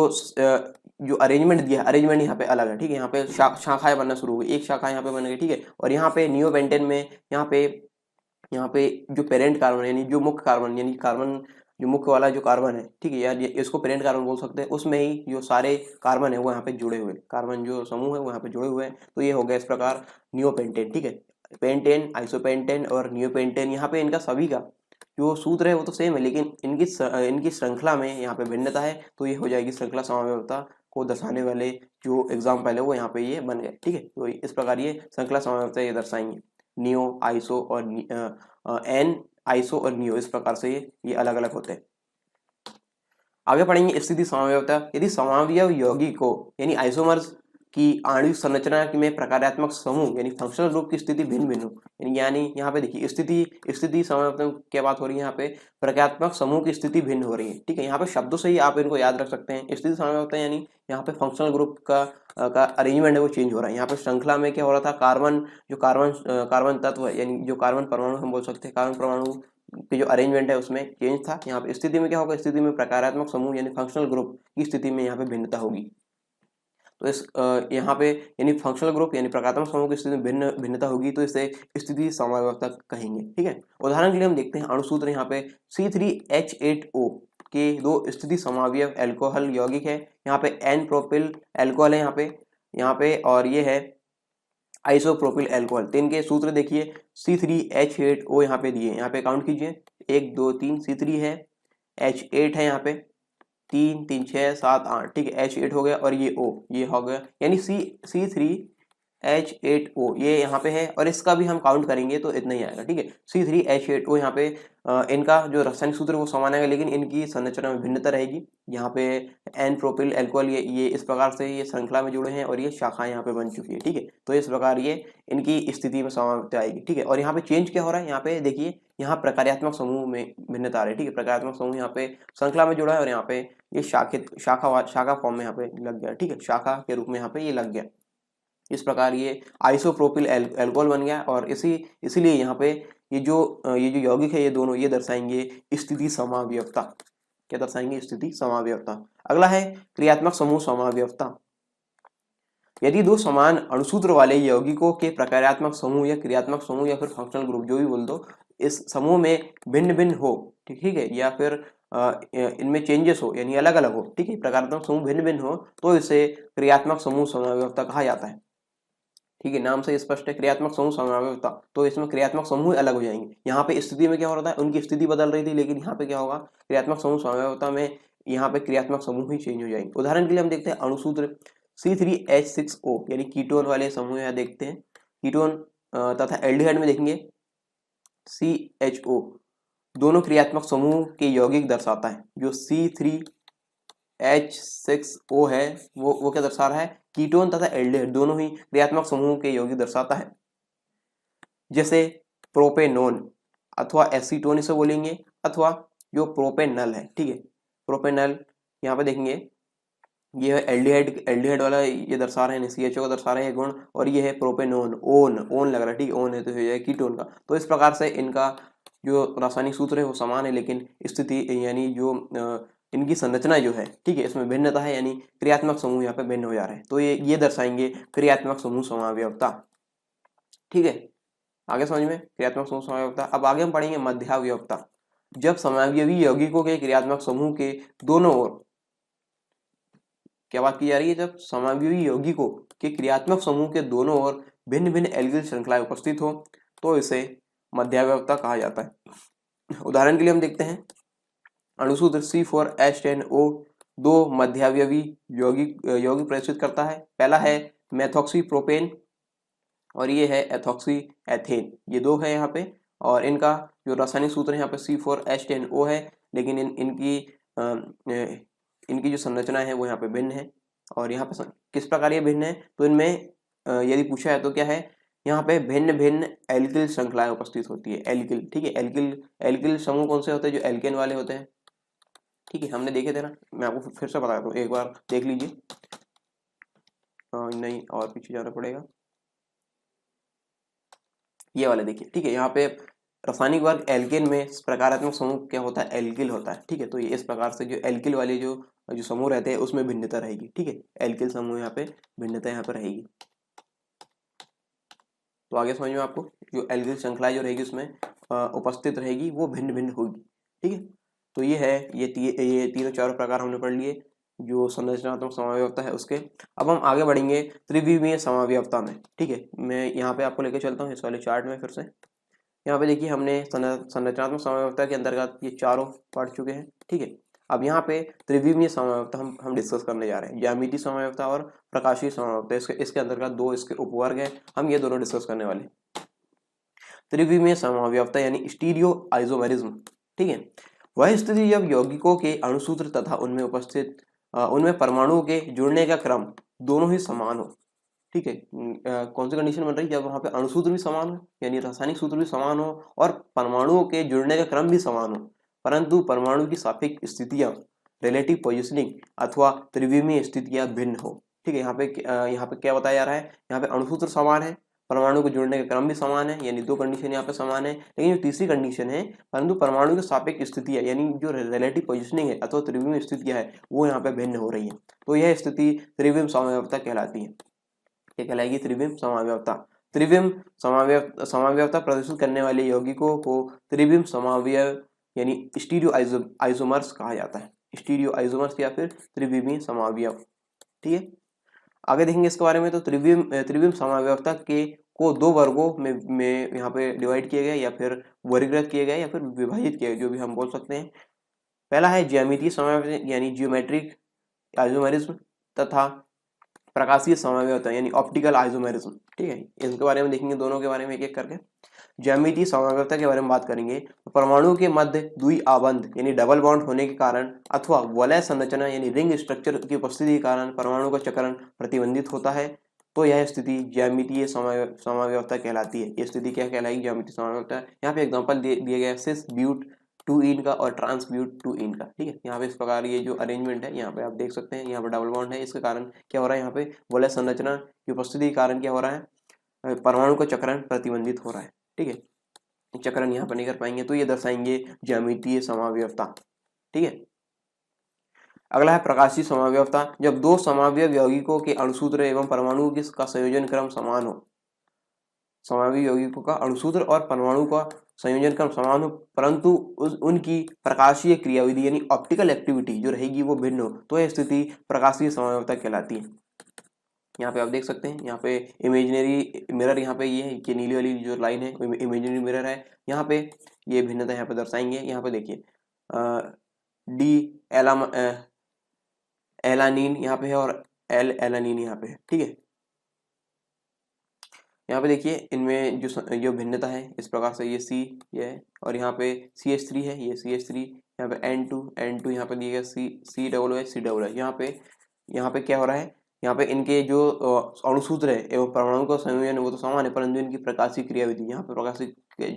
[SPEAKER 2] अरेंजमेंट दिया है, अरेंजमेंट यहाँ पे अलग है, ठीक है। यहाँ पे शाखाएं बनना शुरू हो गई, एक शाखा यहाँ पे बन गई, ठीक है। और यहाँ पे नियोपेंटेन में यहाँ पे जो पेरेंट कार्बन यानी जो मुख्य कार्बन यानी कार्बन जो मुख्य वाला जो कार्बन है, ठीक है, यार इसको पेरेंट कार्बन बोल सकते हैं, उसमें ही जो सारे कार्बन है वो यहाँ पे जुड़े हुए, कार्बन जो समूह है वो यहाँ पे जुड़े हुए हैं। तो ये हो गया इस प्रकार नियोपेंटेन, ठीक है। पेंटेन, आइसोपेंटेन और नियोपेंटेन, यहाँ पे इनका सभी का जो सूत्र है वो तो सेम है, लेकिन इनकी श्रृंखला में यहाँ पे भिन्नता है। तो ये हो जाएगी श्रृंखला समावयवता को दर्शाने वाले जो एग्जाम्पल है वो यहाँ पे ये बन गए, ठीक है। तो इस प्रकार ये श्रृंखला समावयवता ये दर्शाएंगे, नियो, आइसो और एन, आइसो और नियो, इस प्रकार से ये अलग अलग होते हैं। आगे पढ़ेंगे स्थिति समावयवता। यदि समावयव यौगिकों यानी आइसोमर्स की आणविक संरचना में प्रकारात्मक समूह यानी फंक्शनल ग्रुप की स्थिति भिन्न भिन्न हो, यानी यहाँ पे देखिए स्थिति समावयवता क्या बात हो रही है, यहाँ पे प्रकारात्मक समूह की स्थिति भिन्न हो रही है, ठीक है। यहाँ पे शब्दों से ही आप इनको याद रख सकते हैं। स्थिति समावयवता यानी यहाँ पे फंक्शनल ग्रुप का अरेंजमेंट है वो चेंज हो रहा है। यहाँ पे श्रृंखला में क्या हो रहा था, कार्बन तत्व यानी जो कार्बन परमाणु हम बोल सकते हैं, कार्बन परमाणु की जो अरेंजमेंट है उसमें चेंज था। यहाँ पे स्थिति में क्या होगा, स्थिति में प्रकारात्मक समूह यानी फंक्शनल ग्रुप की स्थिति में यहाँ पे भिन्नता होगी। तो इस यहाँ पे यानी फंक्शनल ग्रुप यानी प्रकारात्मक समूह की स्थिति में भिन्नता होगी, तो इसे स्थिति समावयवता कहेंगे, ठीक है। उदाहरण के लिए हम देखते हैं अणुसूत्र यहाँ पे C3H8O के 2 स्थिति समावयव एल्कोहल यौगिक है। यहाँ पे N प्रोपिल एल्कोहल है यहाँ पे और ये है आइसोप्रोपिल एल्कोहल। तो इनके सूत्र देखिए C3H8O यहाँ पे दिए, यहाँ पे काउंट कीजिए 1 2 3, C3 है, H8 है यहाँ पे, 3 3 6 7 8, ठीक है, H8 हो गया और ये O ये हो गया, यानी C3H8O ये यहाँ पे है और इसका भी हम काउंट करेंगे तो इतना ही आएगा, ठीक है। C3H8O यहाँ पे इनका जो रासायनिक सूत्र वो समान आएगा, लेकिन इनकी संरचना में भिन्नता रहेगी। यहाँ पे एन प्रोपिल एल्कोहल ये इस प्रकार से ये श्रृंखला में जुड़े हैं और ये शाखाएं यहाँ पे बन चुकी है, ठीक है। तो इस प्रकार ये इनकी स्थिति में समाप्ति आएगी, ठीक है। और यहाँ पे चेंज क्या हो रहा है, यहाँ पे देखिए यहाँ प्रकार्यात्मक समूह में भिन्नता आ रही है, ठीक है। प्रकार्यात्मक समूह यहाँ पे श्रृंखला में जुड़ा है और यहाँ पे ये शाखा फॉर्म में यहाँ पे लग गया, ठीक है, शाखा के रूप में यहाँ पे ये लग गया। इस प्रकार ये आइसोप्रोपिल एल्कोहल बन गया और इसीलिए यहाँ पे ये जो यौगिक है ये दोनों ये दर्शाएंगे स्थिति समावयवता। क्या दर्शाएंगे? स्थिति समावयवता। अगला है क्रियात्मक समूह समावयवता। यदि दो समान अणुसूत्र वाले यौगिकों के प्रकार्यात्मक समूह या क्रियात्मक समूह या फिर फंक्शनल ग्रुप जो भी बोल दो, इस समूह में भिन्न भिन्न हो, ठीक है, या फिर इनमें चेंजेस हो यानी अलग अलग हो, ठीक है, प्रकारात्मक समूह भिन्न भिन्न हो तो इसे क्रियात्मक समूह समावयवता कहा जाता है, ठीक है। नाम से स्पष्ट है, क्रियात्मक समूह समावयवता, तो इसमें क्रियात्मक समूह अलग हो जाएंगे। यहाँ पे स्थिति में क्या हो रहा था, उनकी स्थिति बदल रही थी, लेकिन यहाँ पे क्या होगा, क्रियात्मक समूह समावयवता में यहाँ पे क्रियात्मक समूह ही चेंज हो जाएंगे। उदाहरण के लिए हम देखते हैं अणुसूत्र C3H6O यानी कीटोन वाले समूह यहाँ देखते हैं, कीटोन तथा एल्डिहाइड में देखेंगे CHO, दोनों क्रियात्मक समूह के यौगिक दर्शाता है। जो C3H6O है वो क्या दर्शा रहा है, कीटोन तथा एल्डिहाइड दोनों ही क्रियात्मक समूह के यौगिक दर्शाता है। जैसे प्रोपेनोन अथवा एसीटोन इसे बोलेंगे, अथवा जो प्रोपेनल है, ठीक है, प्रोपेनल यहाँ पे देखेंगे ये एल्डिहाइड वाला ये दर्शा रहे हैं, CHO को दर्शा रहे हैं गुण, और ये है प्रोपेनोन, ओन लग रहा है, ठीक है, ओन है तो हो जाएगा कीटोन का। तो इस प्रकार से इनका जो रासायनिक सूत्र है वो समान है, लेकिन स्थिति यानी जो इनकी संरचना जो है, ठीक है, इसमें भिन्नता है, यानी क्रियात्मक समूह यहाँ पे भिन्न हो जा रहे हैं। तो ये दर्शाएंगे क्रियात्मक समूह समावयवता, ठीक है। आगे समझ में क्रियात्मक समूह समावयवता। अब आगे हम पढ़ेंगे मध्यावयवता। जब समावयवी यौगिकों के क्रियात्मक समूह के दोनों ओर, क्या बात की जा रही है, जब समावयवी यौगिकों के क्रियात्मक समूह के दोनों ओर भिन्न भिन्न एल्किल श्रृंखलाएं उपस्थित हो तो इसे मध्यावयवता कहा जाता है। उदाहरण के लिए हम देखते हैं अणुसूत्र C4H10O दो मध्यावयवी यौगिक प्रदर्शित करता है। पहला है मेथॉक्सी प्रोपेन और ये है एथॉक्सी एथेन, ये दो है यहाँ पे, और इनका जो रासायनिक सूत्र है यहाँ पे C4H10O है, लेकिन इनकी जो संरचना है वो यहाँ पे भिन्न है। और यहाँ पे किस प्रकार ये भिन्न है, तो इनमें यदि पूछा है तो क्या है, यहाँ पे भिन्न भिन्न एल्किल श्रृंखलाएं उपस्थित होती है। एल्किल, ठीक है, एल्किल समूह कौन से होते हैं, जो एल्केन वाले होते हैं, ठीक है, हमने देखे थे ना, मैं आपको फिर से बताता हूँ, एक बार देख लीजिए, नहीं और पीछे जाना पड़ेगा, ये वाले देखिए, ठीक है, यहाँ पे रासायनिक वर्ग एल्केन में प्रकारात्मक समूह क्या होता है, एल्किल होता है, ठीक है। तो ये इस प्रकार से जो एल्किल वाले जो समूह रहते हैं उसमें भिन्नता रहेगी, ठीक है, एल्किल समूह यहाँ पे भिन्नता यहाँ पे रहेगी। तो आगे समझ में आपको जो एल्किल श्रृंखला जो रहेगी उसमें उपस्थित रहेगी वो भिन्न भिन्न होगी, ठीक है। तो ये है ये तीनों चारों प्रकार हमने पढ़ लिए जो संरचनात्मक समावयवता है उसके। अब हम आगे बढ़ेंगे त्रिविमीय समावयवता में, ठीक है। मैं यहाँ पे आपको लेकर चलता हूँ इस वाले चार्ट में फिर से। यहाँ पे देखिए हमने संरचनात्मक समावयवता के अंतर्गत ये चारों पढ़ चुके हैं, ठीक है। अब यहाँ पे त्रिविमीय समावयवता हम डिस्कस करने जा रहे हैं। ज्यामितीय समावयवता और प्रकाशीय समावयवता, इसके अंतर्गत दो इसके उपवर्ग हैं, हम ये दोनों डिस्कस करने वाले। त्रिविमीय समावयवता यानी स्टीरियो आइसोमेरिज्म, ठीक है, वह स्थिति जब यौगिकों के अणुसूत्र तथा उनमें परमाणुओं के जुड़ने का क्रम दोनों ही समान हो, ठीक है। कौन सी कंडीशन बन रही है, जब वहां पे अणुसूत्र भी समान हो यानी रासायनिक सूत्र भी समान हो और परमाणुओं के जुड़ने का क्रम भी समान हो, परंतु परमाणु की सापेक्ष स्थितियां, रिलेटिव पोजिशनिंग अथवा त्रिविमीय स्थितियां भिन्न हो, ठीक है। यहाँ पे क्या बताया जा रहा है, यहाँ पे अणुसूत्र समान है, परमाणु को जुड़ने का क्रम भी समान है, यानी दो कंडीशन यहाँ पे समान है। लेकिन जो तीसरी कंडीशन है, परंतु परमाणु के सापेक्ष स्थितियां यानी जो रिलेटिव पोजिशनिंग है अथवा त्रिविमीय स्थितियां है वो यहाँ पे भिन्न हो रही है, तो यह स्थिति त्रिविम समावयवता कहलाती है। क्या कहलाएगी, त्रिविम समावयवता। त्रिविम समावयवता प्रदर्शित करने वाले यौगिकों को त्रिविम समावयव यानी स्टीरियो आइसोमर्स कहा जाता है, स्टीरियो आइसोमर्स या फिर त्रिविमीय समावयव, ठीक है। आगे देखेंगे इसके बारे में। तो त्रिविम समावयवता को दो वर्गों में यहाँ पे डिवाइड किया गया या फिर वर्गीकृत किया गया या फिर विभाजित किया गया, जो भी हम बोल सकते हैं। पहला है ज्यामितीय समावयव यानी जियोमेट्रिक आइसोमेरिज्म तथा प्रकाशीय समावयवता यानी ऑप्टिकल आइसोमेरिज्म। ठीक है, इनके बारे में देखेंगे, दोनों के बारे में एक एक करके। ज्यामितीय समावयवता के बारे में बात करेंगे तो परमाणु के मध्य द्वि आबंध यानी डबल बॉन्ड होने के कारण अथवा वलय संरचना यानी रिंग स्ट्रक्चर की उपस्थिति के कारण परमाणु का चक्रण प्रतिबंधित होता है, तो यह स्थिति ज्यामितीय समावयवता कहलाती है। ये स्थिति क्या कहलाएगी? ज्यामितीय समावयवता। यहाँ पे एग्जांपल दिया गया है सिस ब्यूट 2 का और ट्रांस ब्यूट 2 का। ठीक है, यहाँ पे इस प्रकार ये जो अरेंजमेंट है यहाँ पे आप देख सकते हैं, यहाँ पे डबल बॉन्ड है, इसके कारण क्या हो रहा है, यहाँ पे वलय संरचना की उपस्थिति के कारण क्या हो रहा है, परमाणु का चक्रण प्रतिबंधित हो रहा है। ठीक है, चक्रण यहाँ पर नहीं कर पाएंगे, तो ये दर्शाएंगे ज्यामितीय समावयवता। ठीक है, अगला है प्रकाशीय समावयवता। जब दो समावयव यौगिकों के अणुसूत्र एवं परमाणु का संयोजन क्रम समान हो, समावयव यौगिकों का अणुसूत्र और परमाणु का संयोजन क्रम समान हो, परंतु उनकी प्रकाशीय क्रियाविधि यानी ऑप्टिकल एक्टिविटी जो रहेगी वो भिन्न हो, तो यह स्थिति प्रकाशीय समावयवता कहलाती है। यहाँ पे आप देख सकते हैं, यहाँ पे इमेजिनरी मिरर, यहाँ पे ये है कि नीली वाली जो लाइन है इमेजिनरी मिरर है, यहाँ पे ये भिन्नता यहाँ पे दर्शाएंगे। यहाँ पे देखिए डी एलानीन यहाँ पे है और एल एलानीन यहाँ पे है। ठीक है, यहाँ पे देखिए इनमें जो भिन्नता है इस प्रकार से, ये सी ये है और यहाँ पे CH3 है, ये CH3, यहाँ पे N2 यहाँ पे दिया गया C डबल है, C डबल है। यहाँ पे क्या हो रहा है, यहाँ पे इनके जो अणुसूत्र है एवं परमाणु का संयोजन है वो तो समान है, परंतु इनकी प्रकाशीय क्रियाविधि, यहाँ पे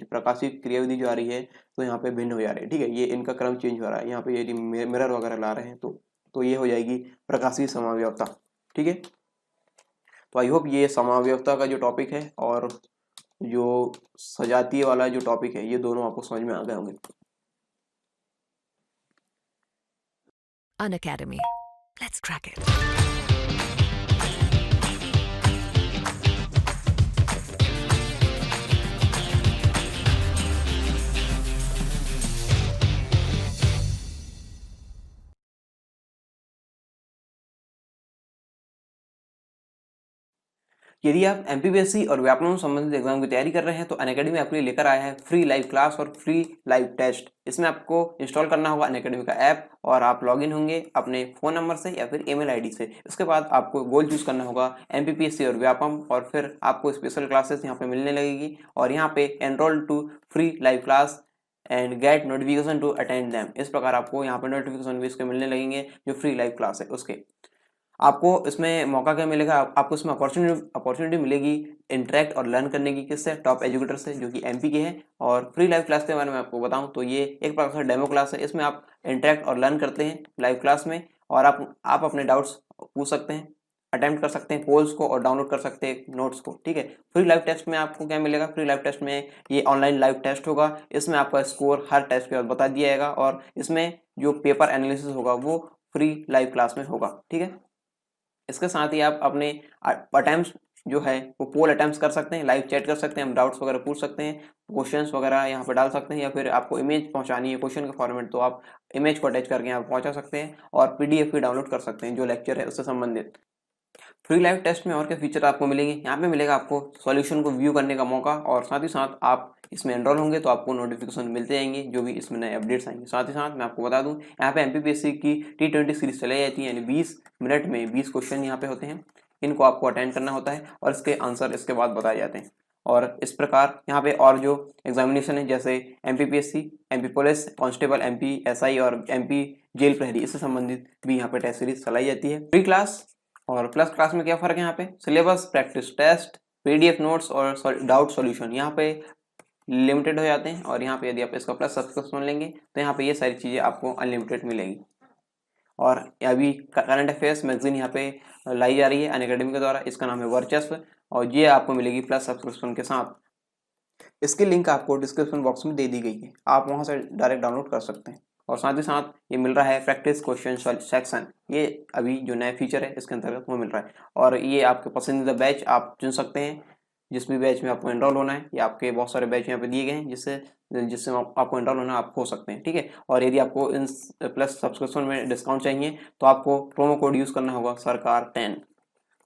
[SPEAKER 2] प्रकाशीय क्रियाविधि जो आ रही है तो यहाँ पे भिन्न हो जा रही है। ठीक है, ये इनका क्रम चेंज हो रहा है, यहाँ पे यदि मिरर वगैरह ला रहे हैं तो ये हो जाएगी प्रकाशीय समावयवता। ठीक है, तो आई होप ये समावयवता का जो टॉपिक है और जो सजातीय वाला जो टॉपिक है ये दोनों आपको समझ में आ गए होंगे।
[SPEAKER 1] Unacademy. Let's crack it.
[SPEAKER 2] यदि आप MPPSC और व्याकरण संबंधित एग्जाम की तैयारी कर रहे हैं तो अनअकैडमी आपके लिए लेकर आया है फ्री लाइव क्लास और फ्री लाइव टेस्ट। इसमें आपको इंस्टॉल करना होगा अनअकैडमी का ऐप और आप लॉगिन होंगे अपने फ़ोन नंबर से या फिर ईमेल आईडी से। इसके बाद आपको गोल चूज़ करना होगा MPPSC और व्यापम और फिर आपको स्पेशल क्लासेस यहाँ पे मिलने लगेगी और यहाँ पे enrol to free live class and get notification to attend them. इस प्रकार आपको यहाँ पे नोटिफिकेशन भी इसके मिलने लगेंगे जो फ्री लाइव क्लास है उसके। आपको इसमें मौका क्या मिलेगा, आपको इसमें अपॉर्चुनिटी मिलेगी इंटरेक्ट और लर्न करने की, किससे? टॉप एजुकेटर से जो कि MP के हैं। और फ्री लाइव क्लास के बारे में आपको बताऊं तो ये एक प्रकार से डेमो क्लास है, इसमें आप इंटरेक्ट और लर्न करते हैं लाइव क्लास में और आप अपने डाउट्स पूछ सकते हैं, अटेम्प्ट कर सकते हैं पोल्स को और डाउनलोड कर सकते हैं नोट्स को। ठीक है, फ्री लाइव टेस्ट में आपको क्या मिलेगा, फ्री लाइव टेस्ट में ये ऑनलाइन लाइव टेस्ट होगा, इसमें आपका स्कोर हर टेस्ट के बाद बता दिया जाएगा और इसमें जो पेपर एनालिसिस होगा वो फ्री लाइव क्लास में होगा। ठीक है, इसके साथ ही आप अपने अटेम्प्ट्स जो है वो पोल अटेम्प्ट्स कर सकते हैं, लाइव चैट कर सकते हैं, हम डाउट्स वगैरह पूछ सकते हैं, क्वेश्चंस वगैरह यहाँ पे डाल सकते हैं या फिर आपको इमेज पहुंचानी है क्वेश्चन के फॉर्मेट तो आप इमेज को अटैच करके यहाँ पहुंचा सकते हैं और PDF भी डाउनलोड कर सकते हैं जो लेक्चर है उससे संबंधित। फ्री लाइव टेस्ट में और क्या फीचर आपको मिलेंगे, यहाँ पे मिलेगा आपको सॉल्यूशन को व्यू करने का मौका और साथ ही साथ आप इसमें एनरोल होंगे तो आपको नोटिफिकेशन मिलते जाएंगे जो भी इसमें नए अपडेट्स आएंगे। साथ ही साथ मैं आपको बता दूं यहाँ पे MPPSC की T20 सीरीज चलाई जाती है, यानी 20 मिनट में 20 क्वेश्चन यहाँ पे होते हैं, इनको आपको अटेंड करना होता है और इसके आंसर इसके बाद बताए जाते हैं। और इस प्रकार यहाँ पे और जो एग्जामिनेशन है जैसे MPPSC, MP police, constable, MP SI और MP जेल प्रहरी, इससे संबंधित भी यहाँ पे टेस्ट सीरीज चलाई जाती है। फ्री क्लास और प्लस क्लास में क्या फर्क है, यहाँ पे syllabus, practice test, PDF notes और डाउट सॉल्यूशन यहाँ पे लिमिटेड हो जाते हैं और यहाँ पे यदि आप इसका प्लस सब्सक्रिप्शन लेंगे तो यहाँ पे ये सारी चीज़ें आपको अनलिमिटेड मिलेगी। और अभी करंट अफेयर्स मैगजीन यहाँ पे लाई जा रही है अनअकैडमी के द्वारा, इसका नाम है वर्चस्व और ये आपको मिलेगी प्लस सब्सक्रिप्शन के साथ। इसकी लिंक आपको डिस्क्रिप्शन बॉक्स में दे दी गई है, आप वहाँ से डायरेक्ट डाउनलोड कर सकते हैं। और साथ ही साथ ये मिल रहा है प्रैक्टिस क्वेश्चन सेक्शन, ये अभी जो नया फीचर है इसके अंतर्गत वो मिल रहा है और ये आपके पसंदीदा बैच आप चुन सकते हैं, जिस भी बैच में आपको एनरोल होना है। ये आपके बहुत सारे बैच यहाँ पे दिए गए हैं जिससे आपको एनरोल होना आप हो सकते हैं। ठीक है, और यदि आपको इन प्लस सब्सक्रिप्शन में डिस्काउंट चाहिए तो आपको प्रोमो कोड यूज़ करना होगा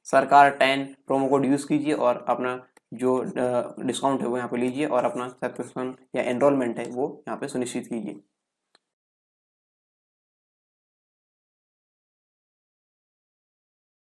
[SPEAKER 2] सरकार 10 प्रोमो कोड यूज़ कीजिए और अपना जो डिस्काउंट है वो यहाँ पे लीजिए और अपना सब्सक्रिप्शन या एनरोलमेंट है वो यहाँ पे सुनिश्चित कीजिए।